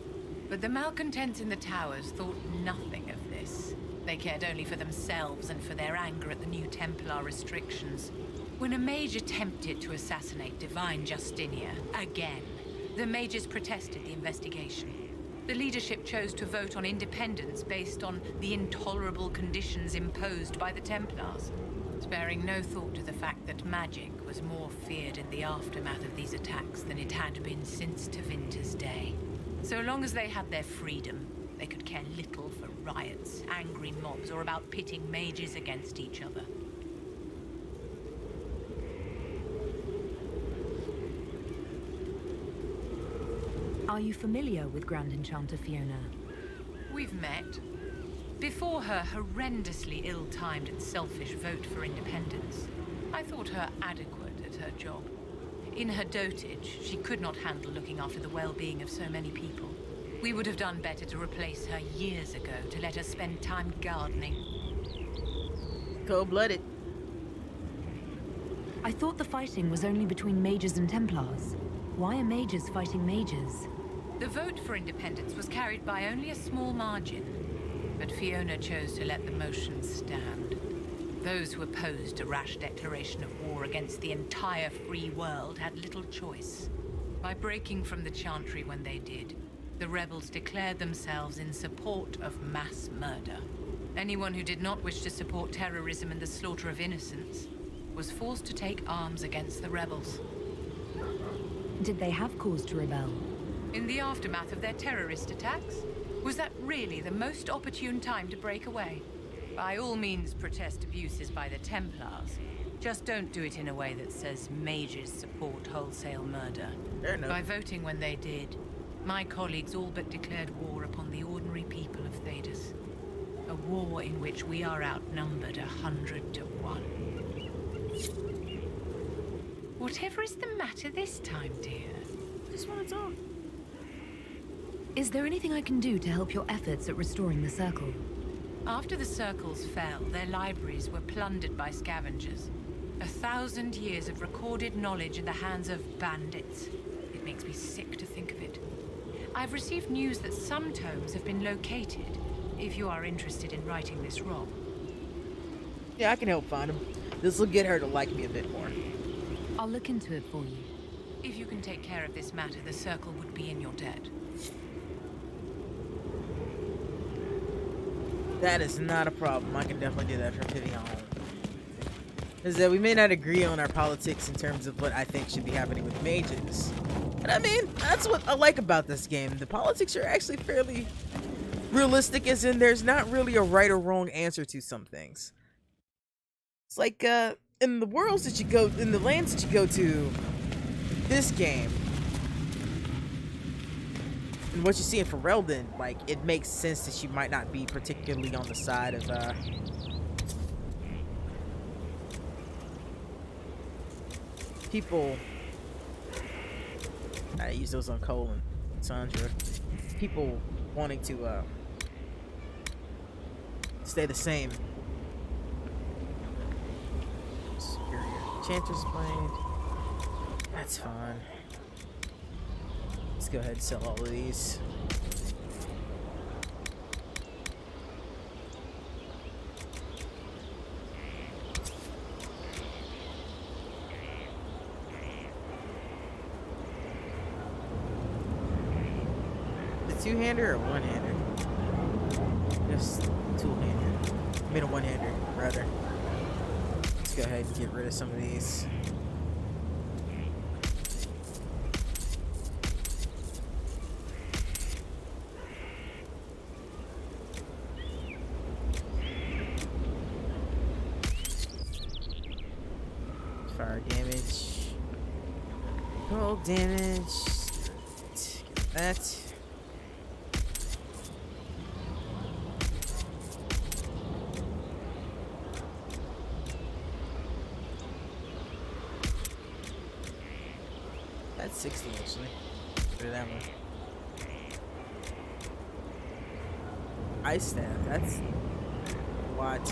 But the malcontents in the towers thought nothing of this. They cared only for themselves and for their anger at the new Templar restrictions. When a mage attempted to assassinate Divine Justinia again, the mages protested the investigation. The leadership chose to vote on independence based on the intolerable conditions imposed by the Templars, sparing no thought to the fact that magic was more feared in the aftermath of these attacks than it had been since Tevinter's day. So long as they had their freedom, they could care little for riots, angry mobs, or about pitting mages against each other. Are you familiar with Grand Enchanter Fiona? We've met. Before her horrendously ill-timed and selfish vote for independence, I thought her adequate at her job. In her dotage, she could not handle looking after the well-being of so many people. We would have done better to replace her years ago, to let her spend time gardening. Cold-blooded. I thought the fighting was only between mages and Templars. Why are mages fighting mages? The vote for independence was carried by only a small margin, but Fiona chose to let the motion stand. Those who opposed a rash declaration of war against the entire free world had little choice. By breaking from the Chantry when they did, the rebels declared themselves in support of mass murder. Anyone who did not wish to support terrorism and the slaughter of innocents was forced to take arms against the rebels. Did they have cause to rebel? In the aftermath of their terrorist attacks, was that really the most opportune time to break away? By all means, protest abuses by the Templars. Just don't do it in a way that says mages support wholesale murder. Fair enough. By voting when they did, my colleagues all but declared war upon the ordinary people of Thedas. A war in which we are outnumbered 100 to 1. Whatever is the matter this time, dear? Just want to talk. Is there anything I can do to help your efforts at restoring the Circle? After the Circles fell, their libraries were plundered by scavengers. 1,000 years of recorded knowledge in the hands of bandits. It makes me sick to think of it. I've received news that some tomes have been located, if you are interested in righting this wrong. Yeah, I can help find them. This will get her to like me a bit more. I'll look into it for you. If you can take care of this matter, the Circle would be in your debt. That is not a problem. I can definitely do that for Vivian home. Is that we may not agree on our politics in terms of what I think should be happening with mages. But I mean, that's what I like about this game. The politics are actually fairly realistic, as in there's not really a right or wrong answer to some things. It's like, in the worlds that you go, in the lands that you go to, this game, and what you see in Ferelden, like, it makes sense that you might not be particularly on the side of, people. I use those on Cole and Sandra. People wanting to stay the same. Superior Enchanter's Blade. That's fine. Let's go ahead and sell all of these. Two-hander or one-hander? Just two-hander. I mean a one-hander, rather. Let's go ahead and get rid of some of these. Fire damage. Cold damage. Get that. That's 60 actually. Look at that one. Ice staff. That's what?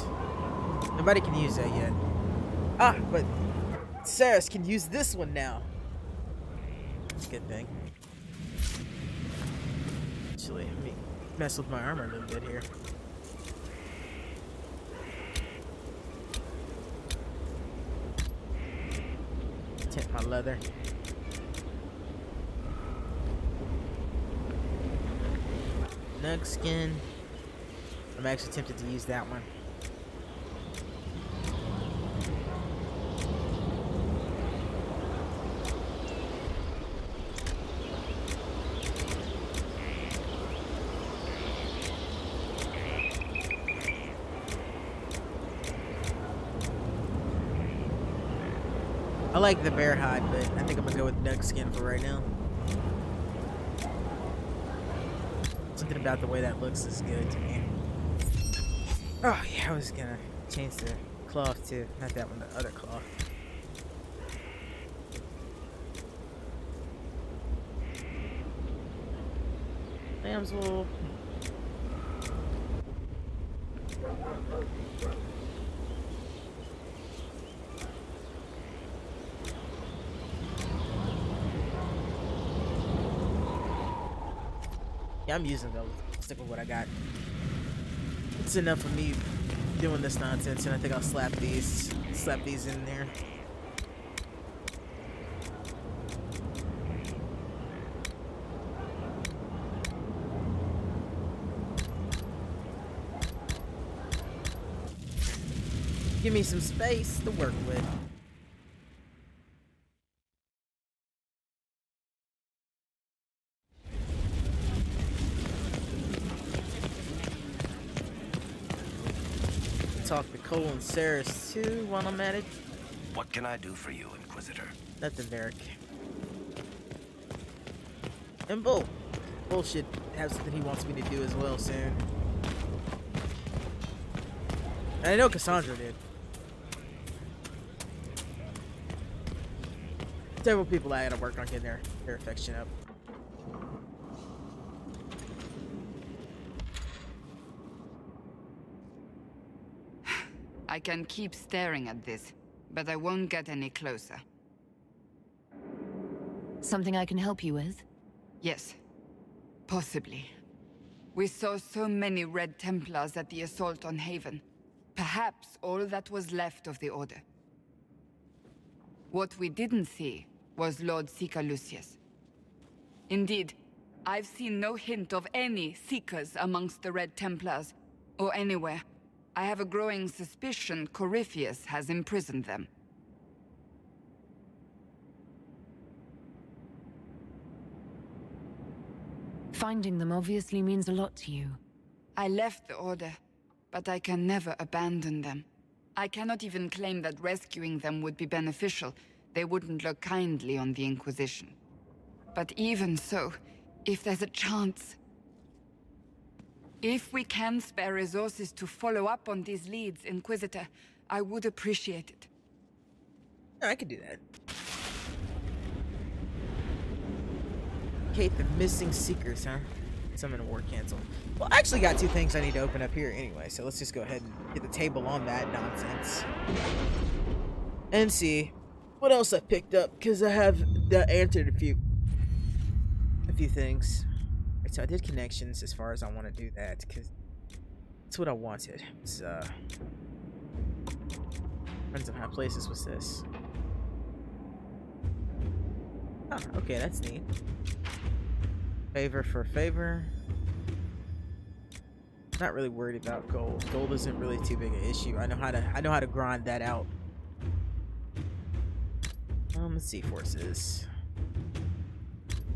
Nobody can use that yet. Ah, but Saris can use this one now. That's a good thing. Actually, let me mess with my armor a little bit here. Tint my leather. Nug skin. I'm actually tempted to use that one. I like the bear hide, but I think I'm gonna go with nug skin for right now. Something about the way that looks is good to me. Oh yeah, I was gonna change the cloth too. Not that one, the other cloth. Lamb's wool. Yeah, I'm using those. Stick with what I got. It's enough of me doing this nonsense, and I think I'll slap these in there. Give me some space to work with. Talk to Cole and Saris too while I'm at it. What can I do for you, Inquisitor? Nothing, Varric. And Bullshit has something he wants me to do as well soon. And I know Cassandra did. Several people I gotta work on getting their affection up. I can keep staring at this, but I won't get any closer. Something I can help you with? Yes. Possibly. We saw so many Red Templars at the assault on Haven. Perhaps all that was left of the Order. What we didn't see was Lord Seeker Lucius. Indeed, I've seen no hint of any Seekers amongst the Red Templars, or anywhere. I have a growing suspicion Corypheus has imprisoned them. Finding them obviously means a lot to you. I left the Order, but I can never abandon them. I cannot even claim that rescuing them would be beneficial. They wouldn't look kindly on the Inquisition. But even so, if there's a chance... If we can spare resources to follow up on these leads, Inquisitor, I would appreciate it. I could do that. Kate, the missing Seekers, huh? Summon war cancel. Well, I actually got 2 things I need to open up here anyway, so let's just go ahead and get the table on that nonsense. And see what else I picked up, because I have answered a few things. Right, so I did connections as far as I want to do that, because that's what I wanted. It's, Friends of High Places. What's this? Oh, okay, that's neat. Favor for favor. Not really worried about gold. Gold isn't really too big an issue. I know how to grind that out. Let's see, forces.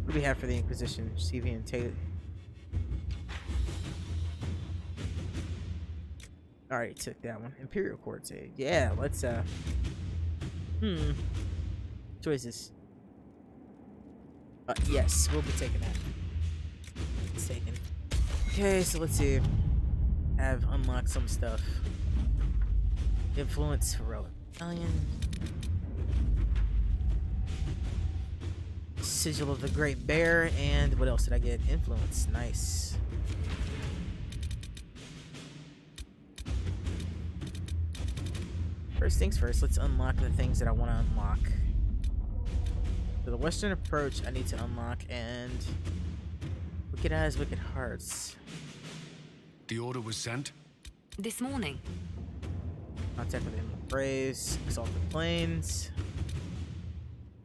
What do we have for the Inquisition? CV and Taylor. Alright, took that one. Imperial Court's aid. Yeah, let's choices. Yes, we'll be taking that. It's taken. Okay, so let's see. Have unlocked some stuff. Influence heroic Italian. Sigil of the Great Bear, and what else did I get? Influence. Nice. First things first, let's unlock the things that I want to unlock. So the Western approach I need to unlock, and Wicked Eyes, Wicked Hearts. The order was sent? This morning. Contact with Emerald Braves, Exalt the Plains.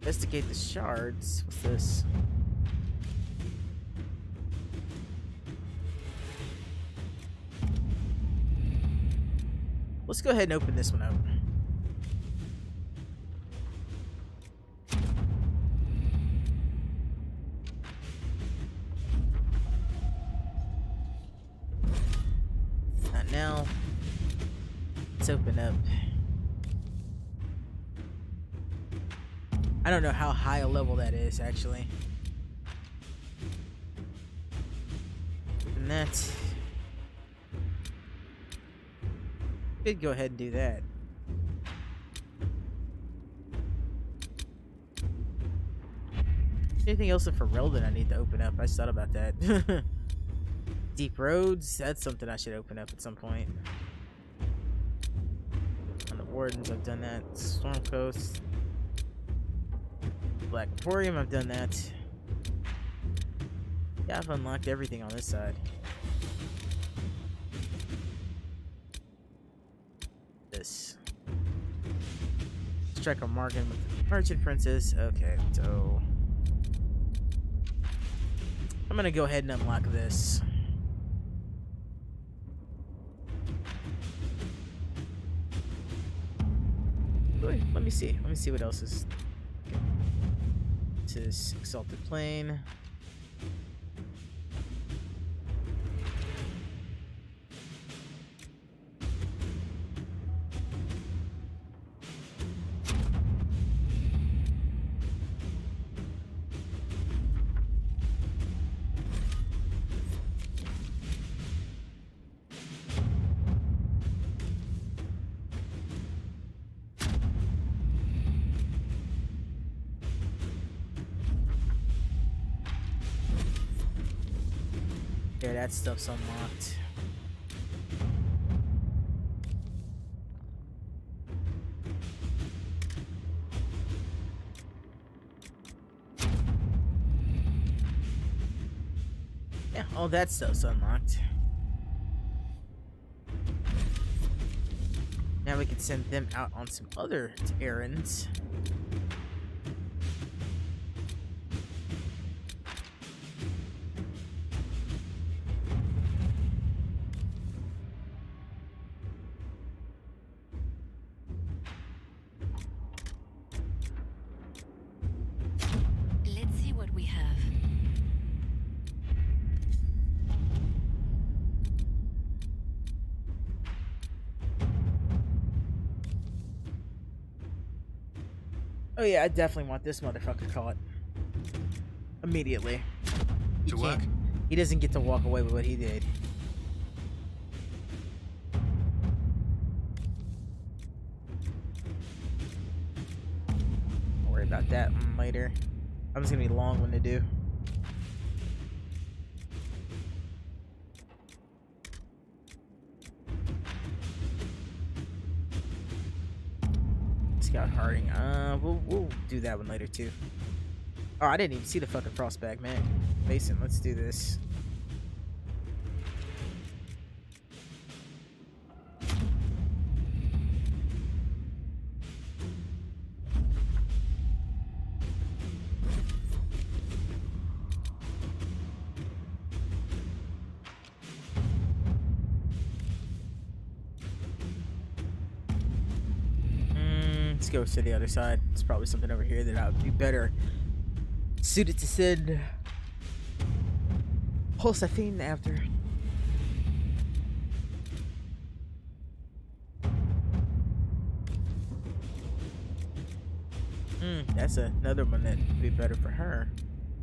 Investigate the shards. What's this? Let's go ahead and open this one up. Not now. Let's open up. I don't know how high a level that is, actually. And that. Could go ahead and do that. Anything else for Ferelden I need to open up? I just thought about that. Deep Roads, that's something I should open up at some point. On the Wardens, I've done that. Storm Coast. Black Emporium, I've done that. Yeah, I've unlocked everything on this side. This. Strike a Morgan with the Merchant Princess. Okay, so I'm gonna go ahead and unlock this. Wait, let me see. Let me see what else is. This is Exalted Plane. Yeah, that stuff's unlocked. Yeah, all that stuff's unlocked. Now we can send them out on some other errands. Oh yeah, I definitely want this motherfucker caught. Immediately. To work. He doesn't get to walk away with what he did. Don't worry about that later. I'm just gonna be a long one to do. Scout Harding. We'll do that one later too. Oh, I didn't even see the fucking frostback, man. Mason, let's do this. Let's go to the other side. There's probably something over here that I would be better suited to send Pulsathene after. That's another one that would be better for her.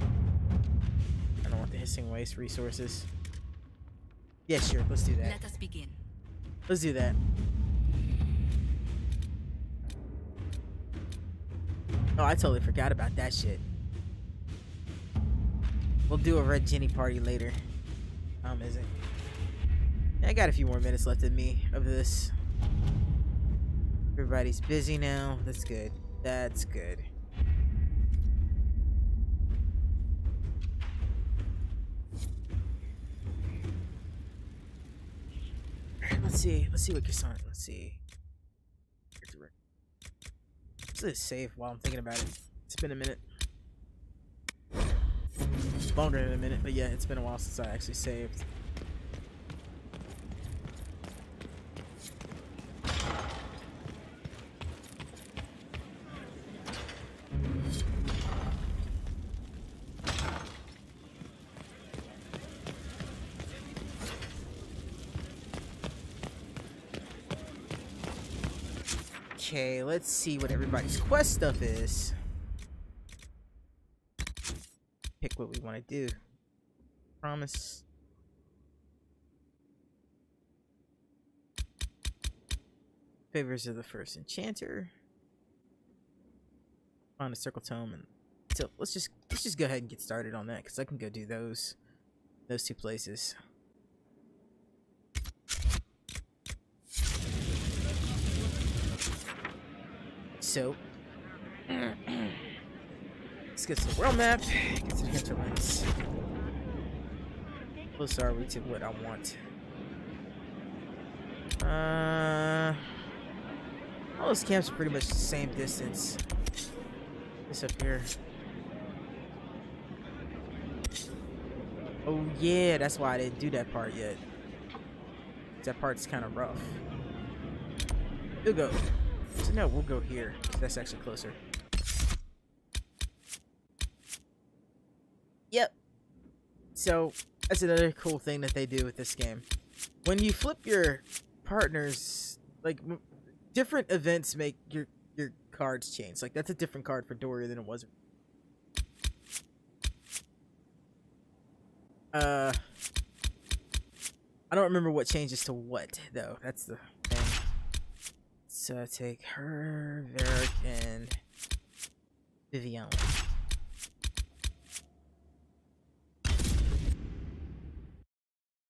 I don't want the hissing waste resources. Yeah, sure. Let's do that. Let us begin. Let's do that. Oh, I totally forgot about that shit. We'll do a Red Jenny party later. Is it? I got a few more minutes left in me of this. Everybody's busy now. That's good. That's good. Alright, let's see. Let's see what gets on it. Let's see. Let's save while I'm thinking about it. It's been a minute. Longer than a minute, but yeah, it's been a while since I actually saved. Okay, let's see what everybody's quest stuff is. Pick what we want to do. Promise. Favors of the First Enchanter. Find a circle tome, and so let's just go ahead and get started on that, because I can go do those two places. So let's get to the world map, get to the hinterlands. Close are we to what I want? All those camps are pretty much the same distance. This up here. Oh yeah, that's why I didn't do that part yet. That part's kind of rough. We'll go. So no, we'll go here. That's actually closer. Yep. So that's another cool thing that they do with this game. When you flip your partners, like different events make your cards change. Like that's a different card for Doria than it was. I don't remember what changes to what though. That's the thing. So take her, Varric, and Vivian.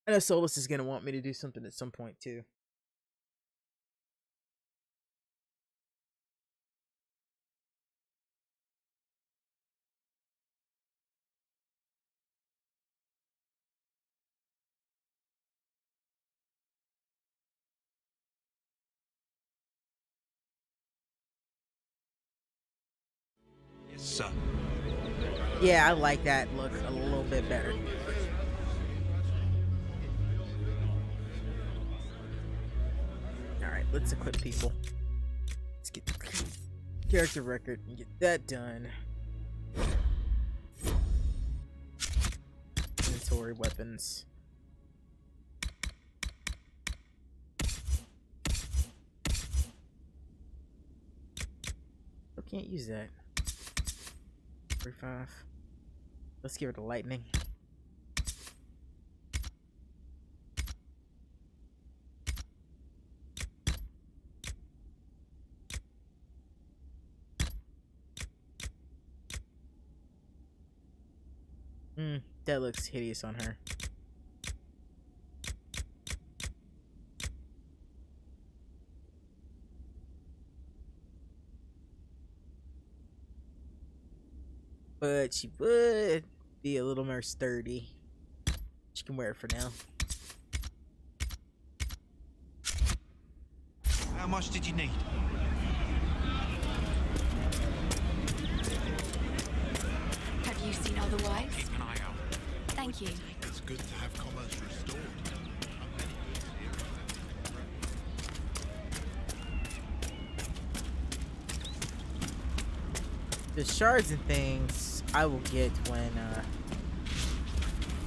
I know Solus is gonna want me to do something at some point too. Sir. Yeah, I like that look a little bit better. Alright, let's equip people. Let's get the character record and get that done. Inventory weapons. I can't use that. 45. Let's give it a lightning. That looks hideous on her. but she would be a little more sturdy. She can wear it for now. How much did you need? Have you seen otherwise? Keep an eye out. Thank you. It's good to have commerce restored. The shards and things I will get when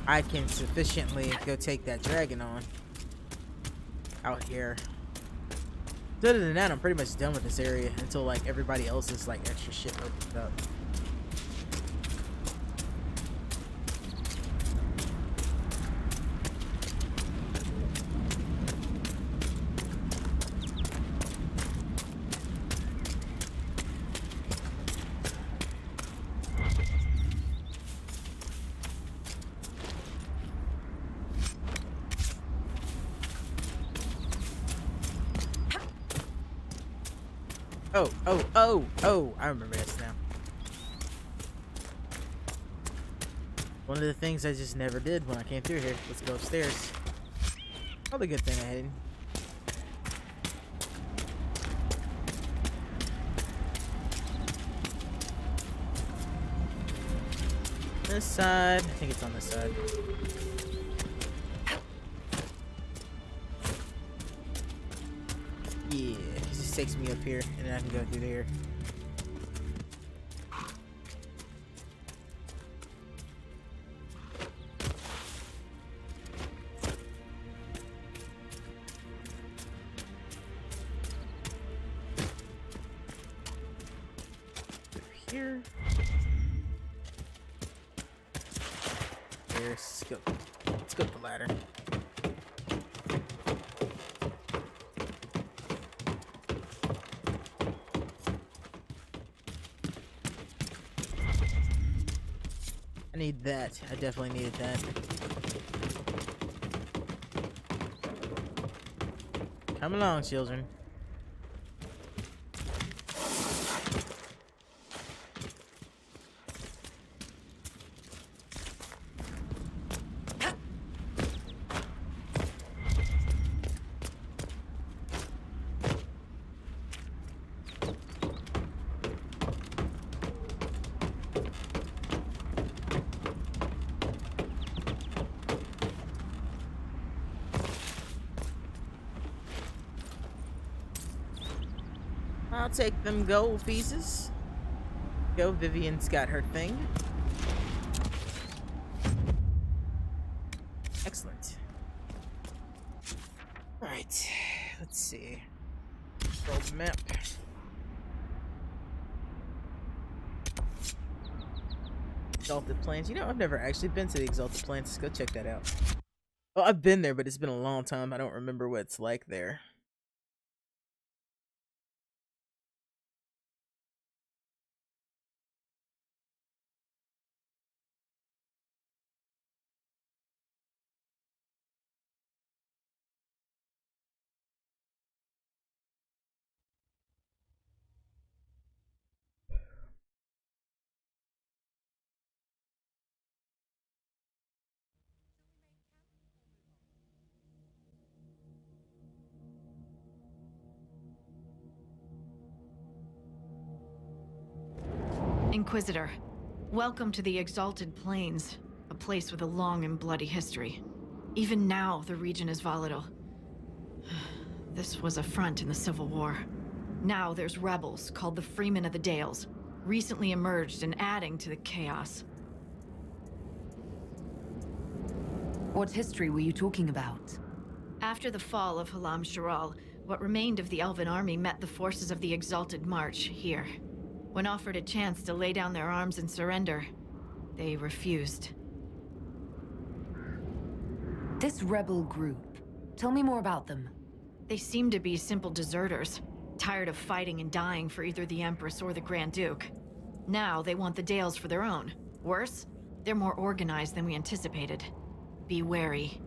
I can sufficiently go take that dragon on out here. Other than that, I'm pretty much done with this area until like everybody else's like extra shit opens up. Oh, I remember this now. One of the things I just never did when I came through here. Let's go upstairs. Probably a good thing I didn't. This side. I think it's on this side. Yeah, it just takes me up here, and then I can go through there. Here. Let's go up the ladder. I need that. I definitely needed that. Come along, children. I'll take them gold pieces. Go, Vivian's got her thing. Excellent. Alright, let's see. Control the map. Exalted Plains. You know, I've never actually been to the Exalted Plains. Let's go check that out. Well, I've been there, but it's been a long time. I don't remember what it's like there. Inquisitor, welcome to the Exalted Plains, a place with a long and bloody history. Even now, the region is volatile. This was a front in the Civil War. Now there's rebels called the Freemen of the Dales, recently emerged and adding to the chaos. What history were you talking about? After the fall of Halam Sharal, what remained of the Elven army met the forces of the Exalted March here. When offered a chance to lay down their arms and surrender, they refused. This rebel group, tell me more about them. They seem to be simple deserters, tired of fighting and dying for either the Empress or the Grand Duke. Now they want the Dales for their own. Worse, they're more organized than we anticipated. Be wary.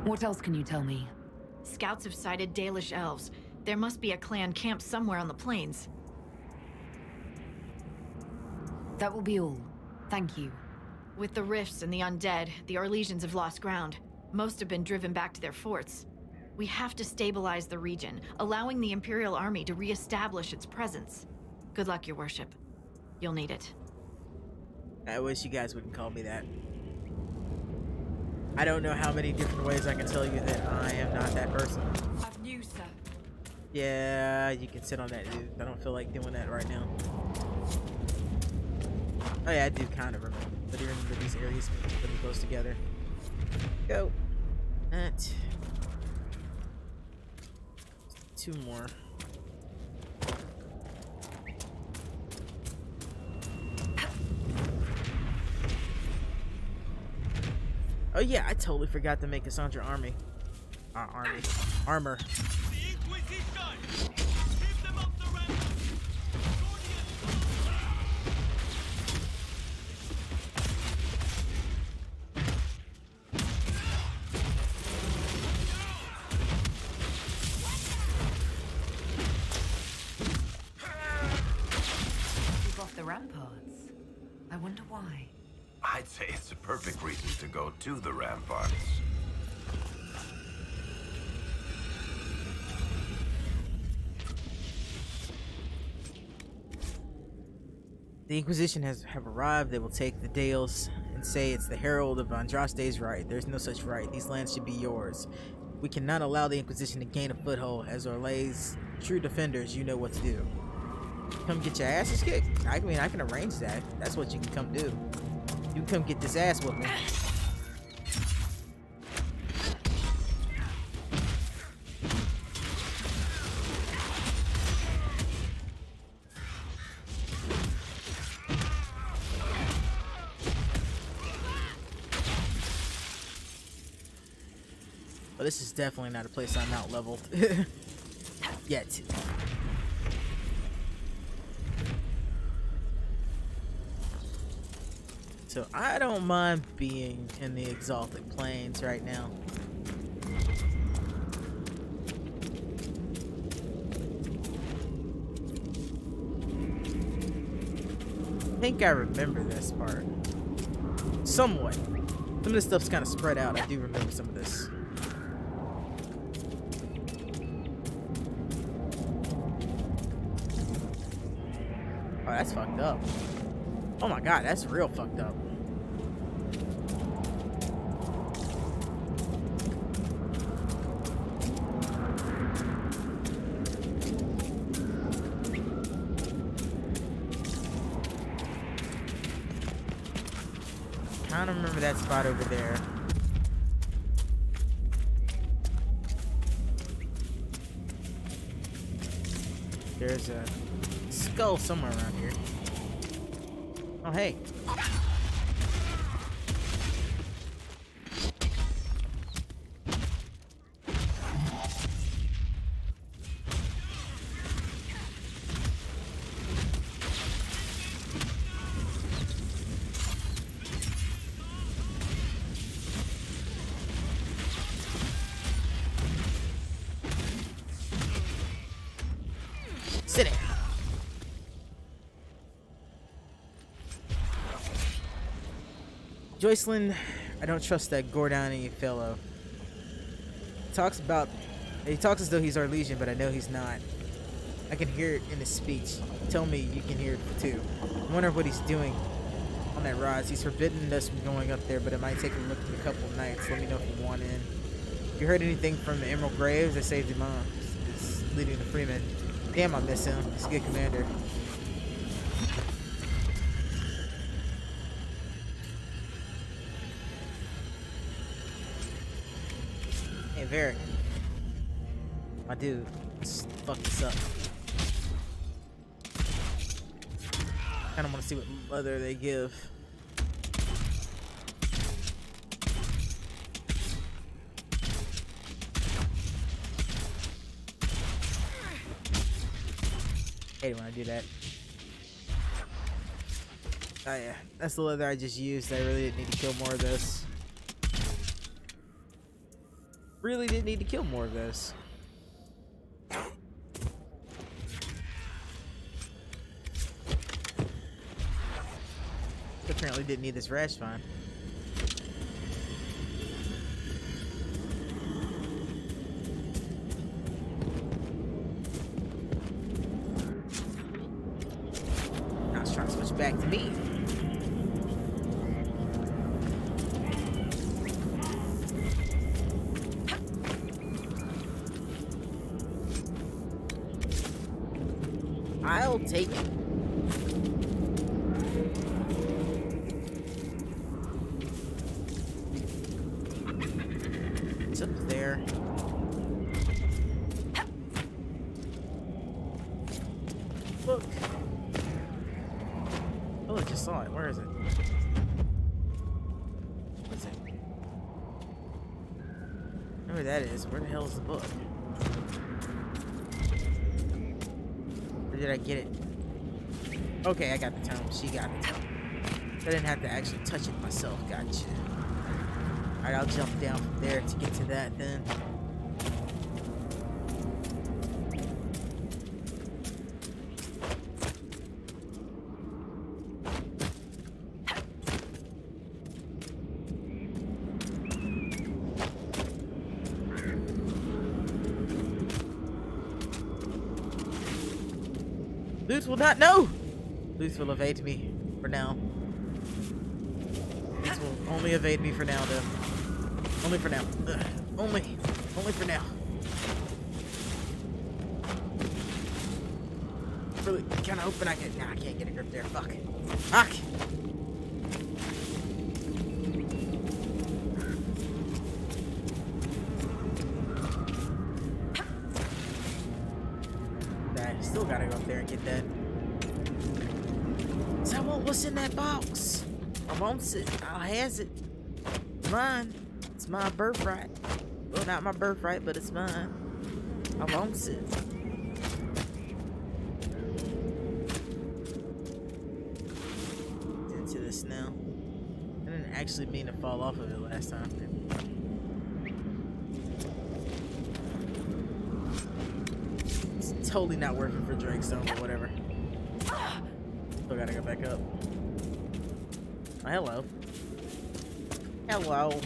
What else can you tell me? Scouts have sighted Dalish elves. There must be a clan camped somewhere on the plains. That will be all. Thank you. With the rifts and the undead, the Arlesians have lost ground. Most have been driven back to their forts. We have to stabilize the region, allowing the Imperial Army to re-establish its presence. Good luck, Your Worship. You'll need it. I wish you guys wouldn't call me that. I don't know how many different ways I can tell you that I am not that person. I've news, sir. Yeah, you can sit on that, dude. I don't feel like doing that right now. Oh yeah, I do kind of remember. But you remember these areas pretty close together. Go. That. 2 more. Oh yeah, I totally forgot to make Cassandra army. Armor. Keep off the ramparts. I wonder why. I'd say it's a perfect reason to go to the ramparts. The Inquisition have arrived. They will take the Dales and say it's the herald of Andraste's right. There's no such right. These lands should be yours. We cannot allow the Inquisition to gain a foothold. As Orlay's true defenders, you know what to do. Come get your asses kicked? I mean, I can arrange that. That's what you can come do. You can come get this ass whooping. But this is definitely not a place I'm out leveled yet. So I don't mind being in the Exalted Plains right now. I think I remember this part. Somewhat. Some of this stuff's kind of spread out. I do remember some of this. Oh, that's fucked up. Oh my god, that's real fucked up. Kind of remember that spot over there. There's a skull somewhere around here. Oh, hey. Sit it. Joycelyn, I don't trust that Gordani fellow. He talks as though he's our legion, but I know he's not. I can hear it in his speech. Tell me you can hear it too. I wonder what he's doing on that rise. He's forbidden us from going up there, but it might take a look in a couple of nights. Let me know if you want in. If you heard anything from the Emerald Graves, I saved him on. He's leading the Freeman. Damn, I miss him. He's a good commander. Hey, Varric. My dude, let's fuck this up. Kinda wanna see what leather they give. Hey, when I do that. Oh yeah, that's the leather I just used. I really didn't need to kill more of this. Really didn't need to kill more of this. Apparently didn't need this rash fine. Now it's trying to switch back to me. I'll take it. It's up there. Look. Oh, I just saw it. Where is it? What is it? I know where that is. Where the hell is the book? Or did I get it? Okay, I got the tome. She got the tome. I didn't have to actually touch it myself. Gotcha. Alright, I'll jump down from there to get to that then. Luth will not know! Luth will evade me for now. Luth will only evade me for now, though. Only for now. Ugh. Only for now. Really kind of hoping I can. Nah, I can't get a grip there. Fuck. Fuck. I still gotta go up there and get that. So I want what's in that box. I want it. I'll has it. Mine. It's my birthright. Well, not my birthright, but it's mine. I want it. Into this now. I didn't actually mean to fall off of it last time. It's totally not working for Drake Stone, but whatever. Still gotta go back up. Oh, hello. Hello.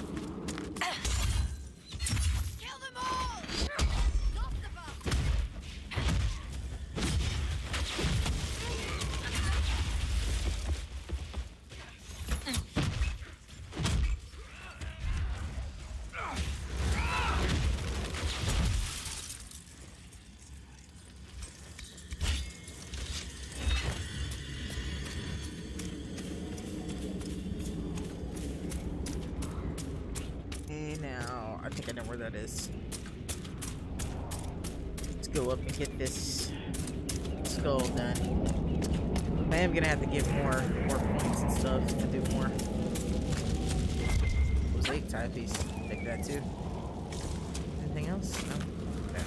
Now, I think I know where that is. Let's go up and get this skull done. I am gonna have to get more points and stuff to do more. Mosaic timepiece. Take that too. Anything else? No. Okay.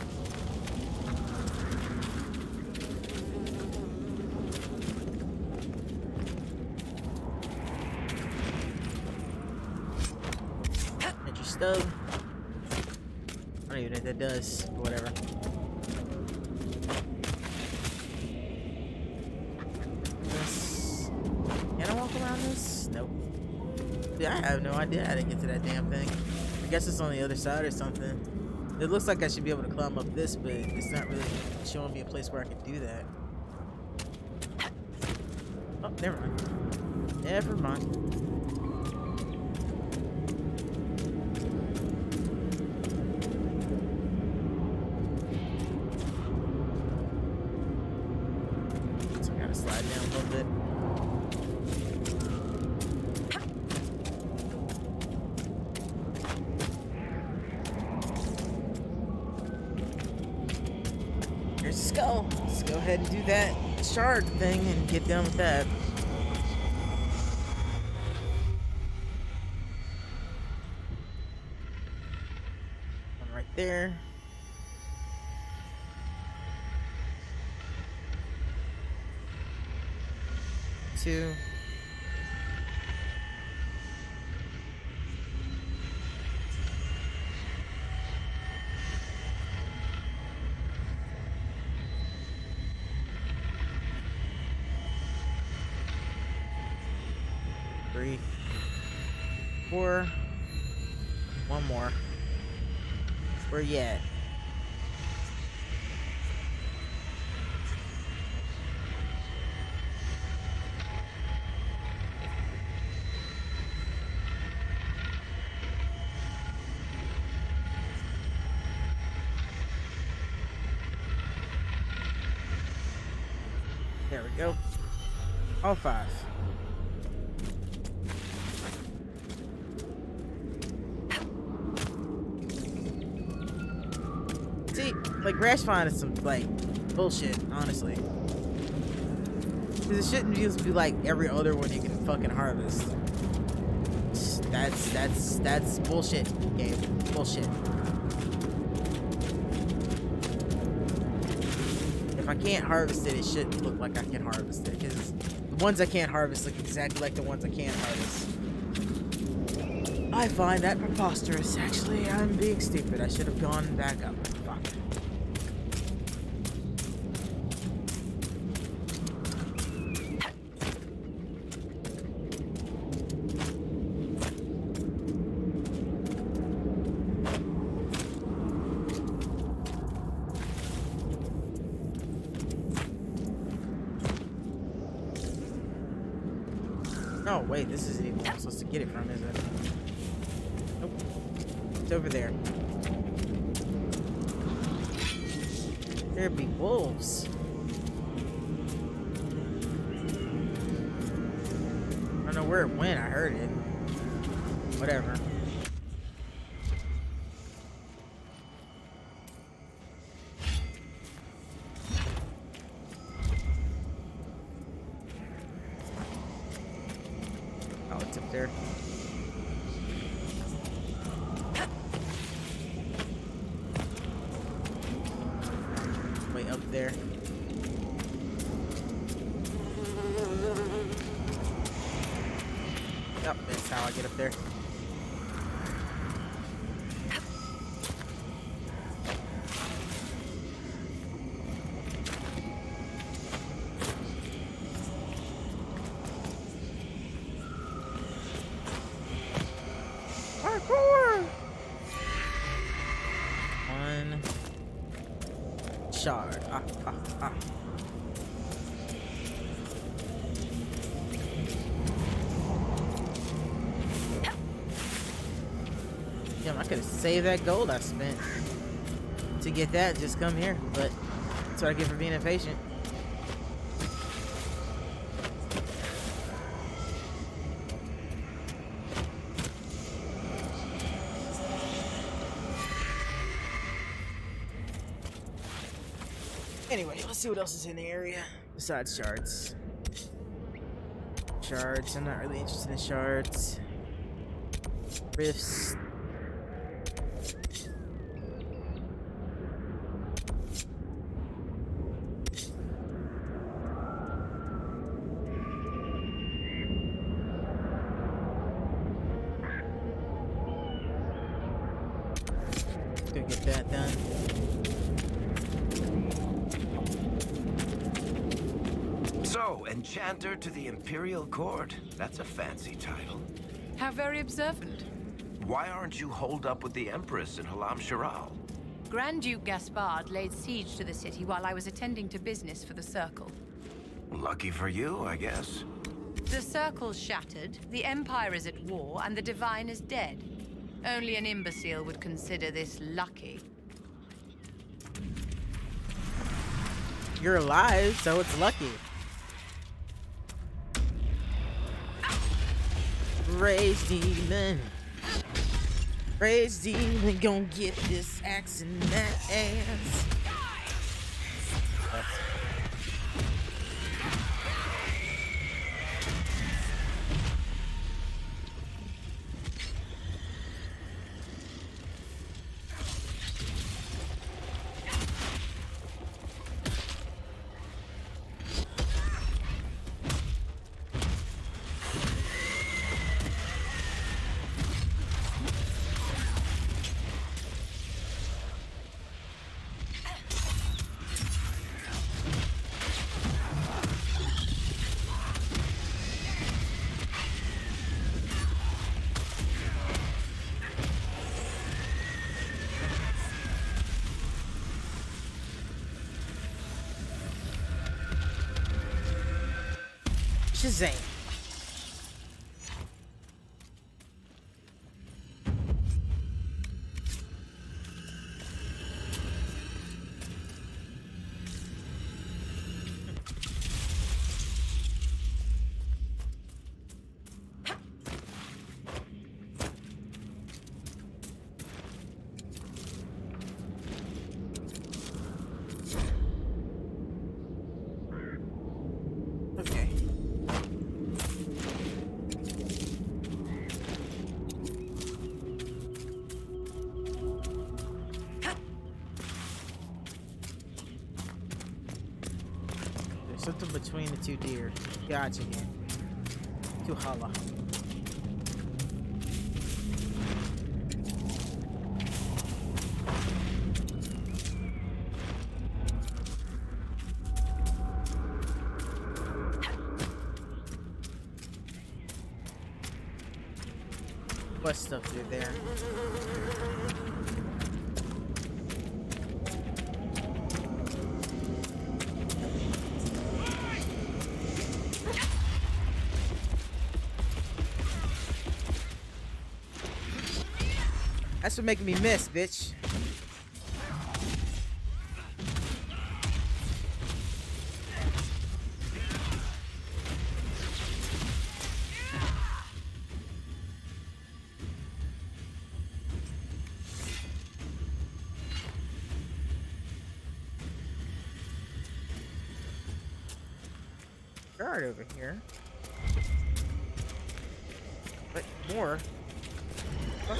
Stove. I don't even know what that does, but whatever. This. Can I walk around this? Nope. Yeah, I have no idea how to get to that damn thing. I guess it's on the other side or something. It looks like I should be able to climb up this, but it's not really showing me a place where I can do that. Oh, never mind. Never mind. Slide down a little bit. Here's the skull. Let's go ahead and do that shard thing and get done with that. One right there. Two. 3, 4. One more. Where you at? There we go. All 5. See, like, grass find is some, like, bullshit, honestly. Because it shouldn't just be like every other one you can fucking harvest. That's bullshit, game. Bullshit. If I can't harvest it, it shouldn't look like I can harvest it. Because the ones I can't harvest look exactly like the ones I can't harvest. I find that preposterous. Actually, I'm being stupid. I should have gone back up. Fuck. Oh, wait, this isn't even where I'm supposed to get it from, is it? Nope. It's over there. There'd be wolves. I don't know where it went, I heard it. Whatever. Oh, it's up there. Way up there. Yep, that's how I get up there. Parkour! One shard. Damn, I could have saved that gold I spent to get that. Just come here, but that's what I get for being impatient. Anyway, let's see what else is in the area besides shards. Shards, I'm not really interested in shards. Rifts. Go get that done. So, Enchanter to the Imperial Court. That's a fancy title. How very observant. Why aren't you holed up with the Empress in Halam Shiral? Grand Duke Gaspard laid siege to the city while I was attending to business for the Circle. Lucky for you, I guess. The Circle's shattered, the Empire is at war, and the Divine is dead. Only an imbecile would consider this lucky. You're alive, so it's lucky. Rage demon. Rage demon, gon' get this axe in that ass. Shazam. Okay. There's something between the two deer. Gotcha, man. Too hollow. What stuff through there? That's what making me miss, bitch. Guard over here. But more. What?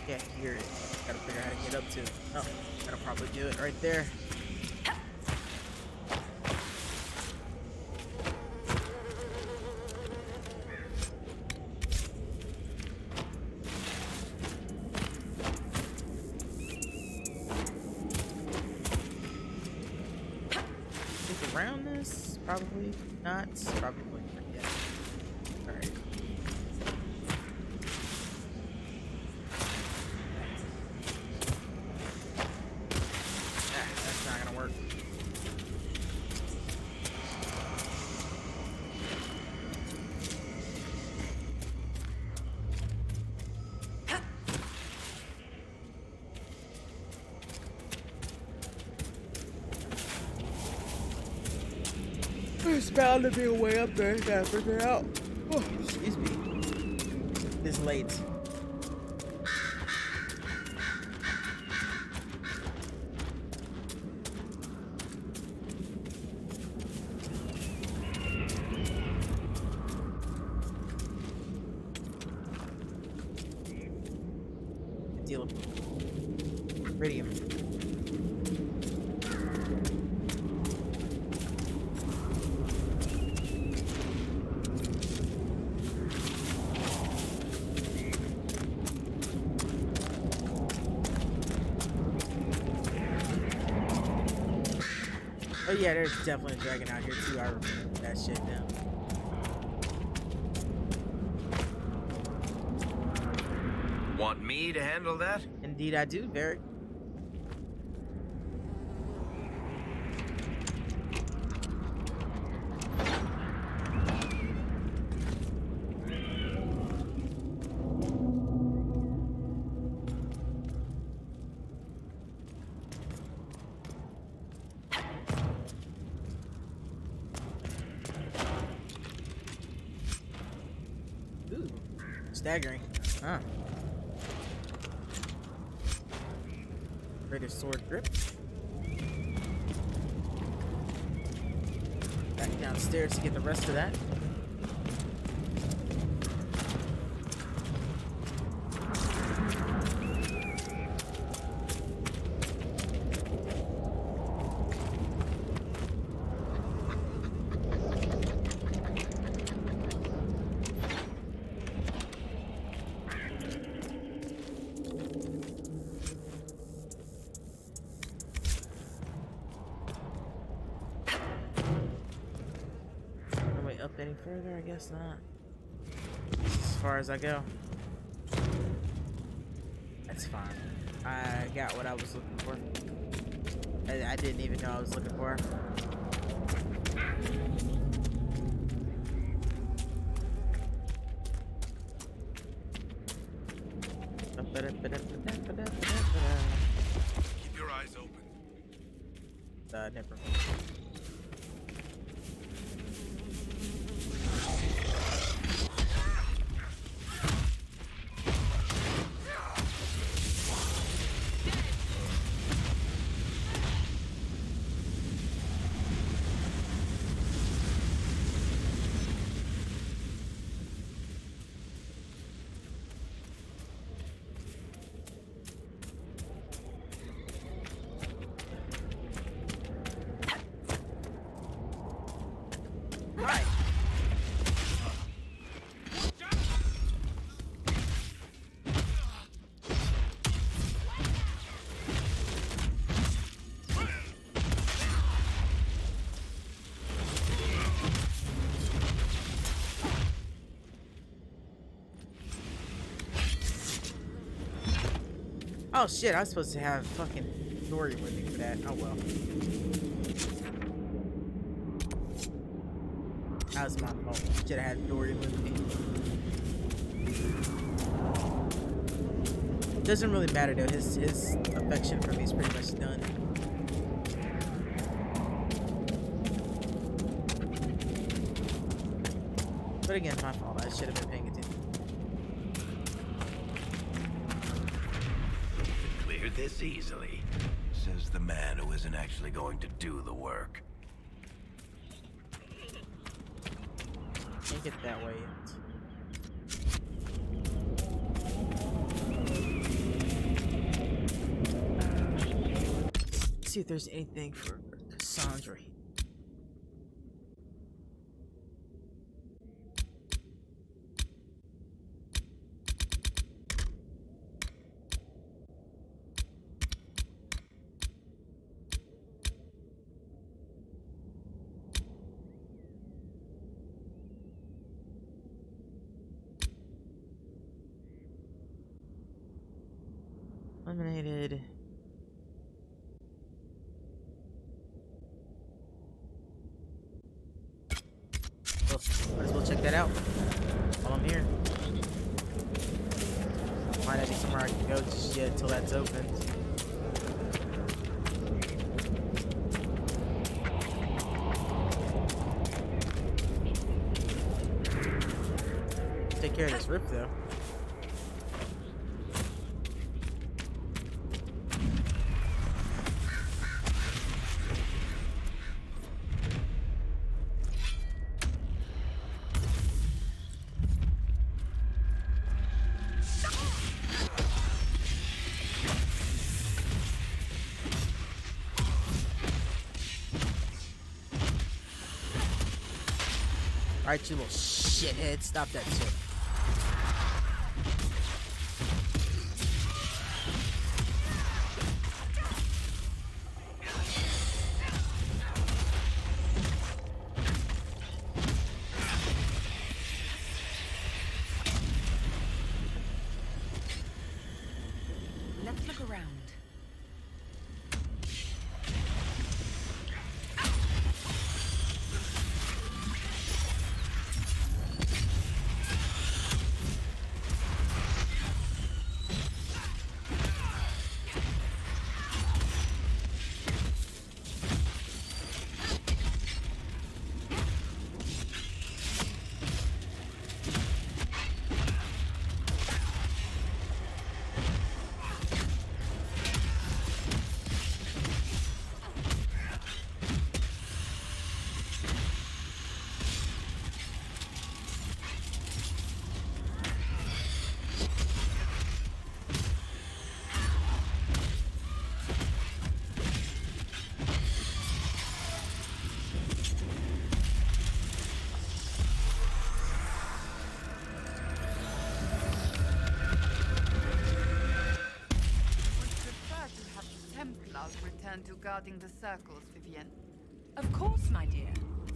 Yeah, here it is. Gotta figure out how to get up to it. Oh, that'll probably do it right there. Think around this? Probably not. Probably. Yeah. Alright. That's not gonna work. There's bound to be a way up there. Gotta figure it out. Oh, excuse me. This late. Deal with radium. Oh yeah, there's definitely a dragon out here too. I remember that shit now. Want me to handle that? Indeed I do, Varric. Ooh, staggering. Huh. Greater sword grip. Back downstairs to get the rest of that. further? I guess not. As far as I go. That's fine. I got what I was looking for. I didn't even know I was looking for. Keep your eyes open. Never. Oh shit, I was supposed to have fucking Dory with me for that. Oh well. That was my fault. Should have had Dory with me. Doesn't really matter though, his affection for me is pretty much done. But again, my fault. I should have been paying attention. This easily, says the man who isn't actually going to do the work. Can't get that way yet. Let's see if there's anything for Cassandra. Eliminated. Well, might as well check that out while I'm here. Might not be somewhere I can go just yet until that's open. Take care of this rift though. Alright, you little shithead, stop that shit. Let's look around. Return to guarding the circles, Vivienne. Of course, my dear.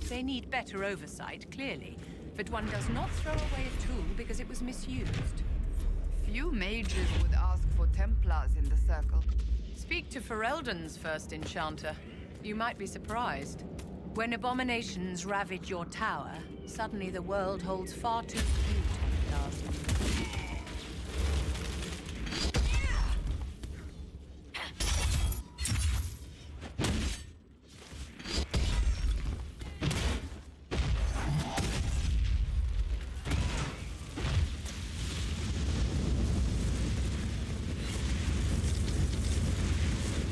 They need better oversight, clearly. But one does not throw away a tool because it was misused. Few mages would ask for Templars in the Circle. Speak to Ferelden's first enchanter. You might be surprised. When abominations ravage your tower, suddenly the world holds far too few Templars.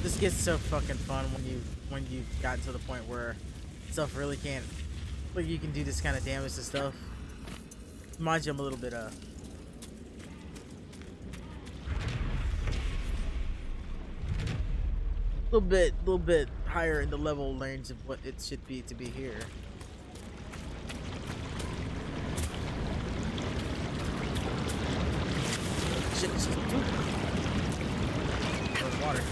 This gets so fucking fun when you got to the point where stuff really can't, like, you can do this kind of damage to stuff. Reminds you of a little bit higher in the level range of what it should be to be here. Shit, there's water.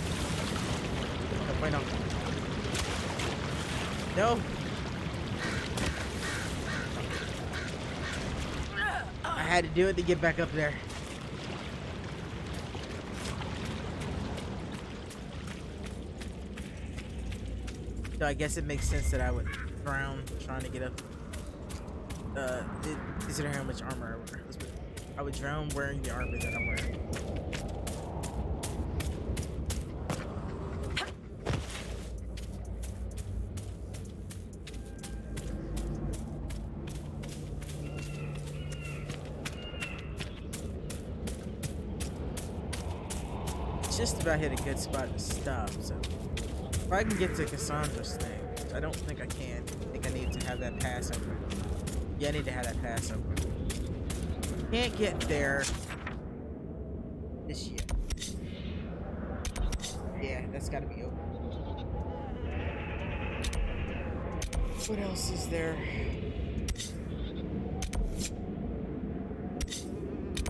Oh, wait, no. No. I had to do it to get back up there. So I guess it makes sense that I would drown trying to get up. Consider how much armor I wear. I would drown wearing the armor that I'm wearing. Just about hit a good spot to stop, so if I can get to Cassandra's thing, which I don't think I can. I think I need to have that pass over. Yeah, I need to have that pass over. Can't get there this year. Yeah, that's gotta be open. What else is there?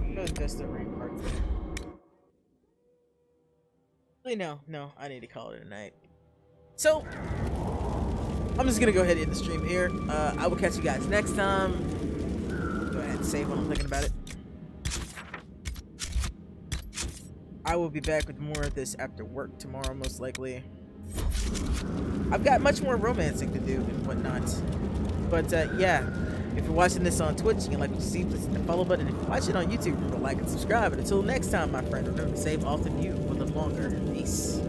No, that's the rain part there. No, I need to call it a night. So, I'm just gonna go ahead and end the stream here. I will catch you guys next time. Go ahead and save when I'm thinking about it. I will be back with more of this after work tomorrow, most likely. I've got much more romancing to do and whatnot. But, yeah. If you're watching this on Twitch, you can like what you see, please hit the follow button. If you watch it on YouTube, remember to like and subscribe. And until next time, my friend, remember to save often you will live longer. Peace.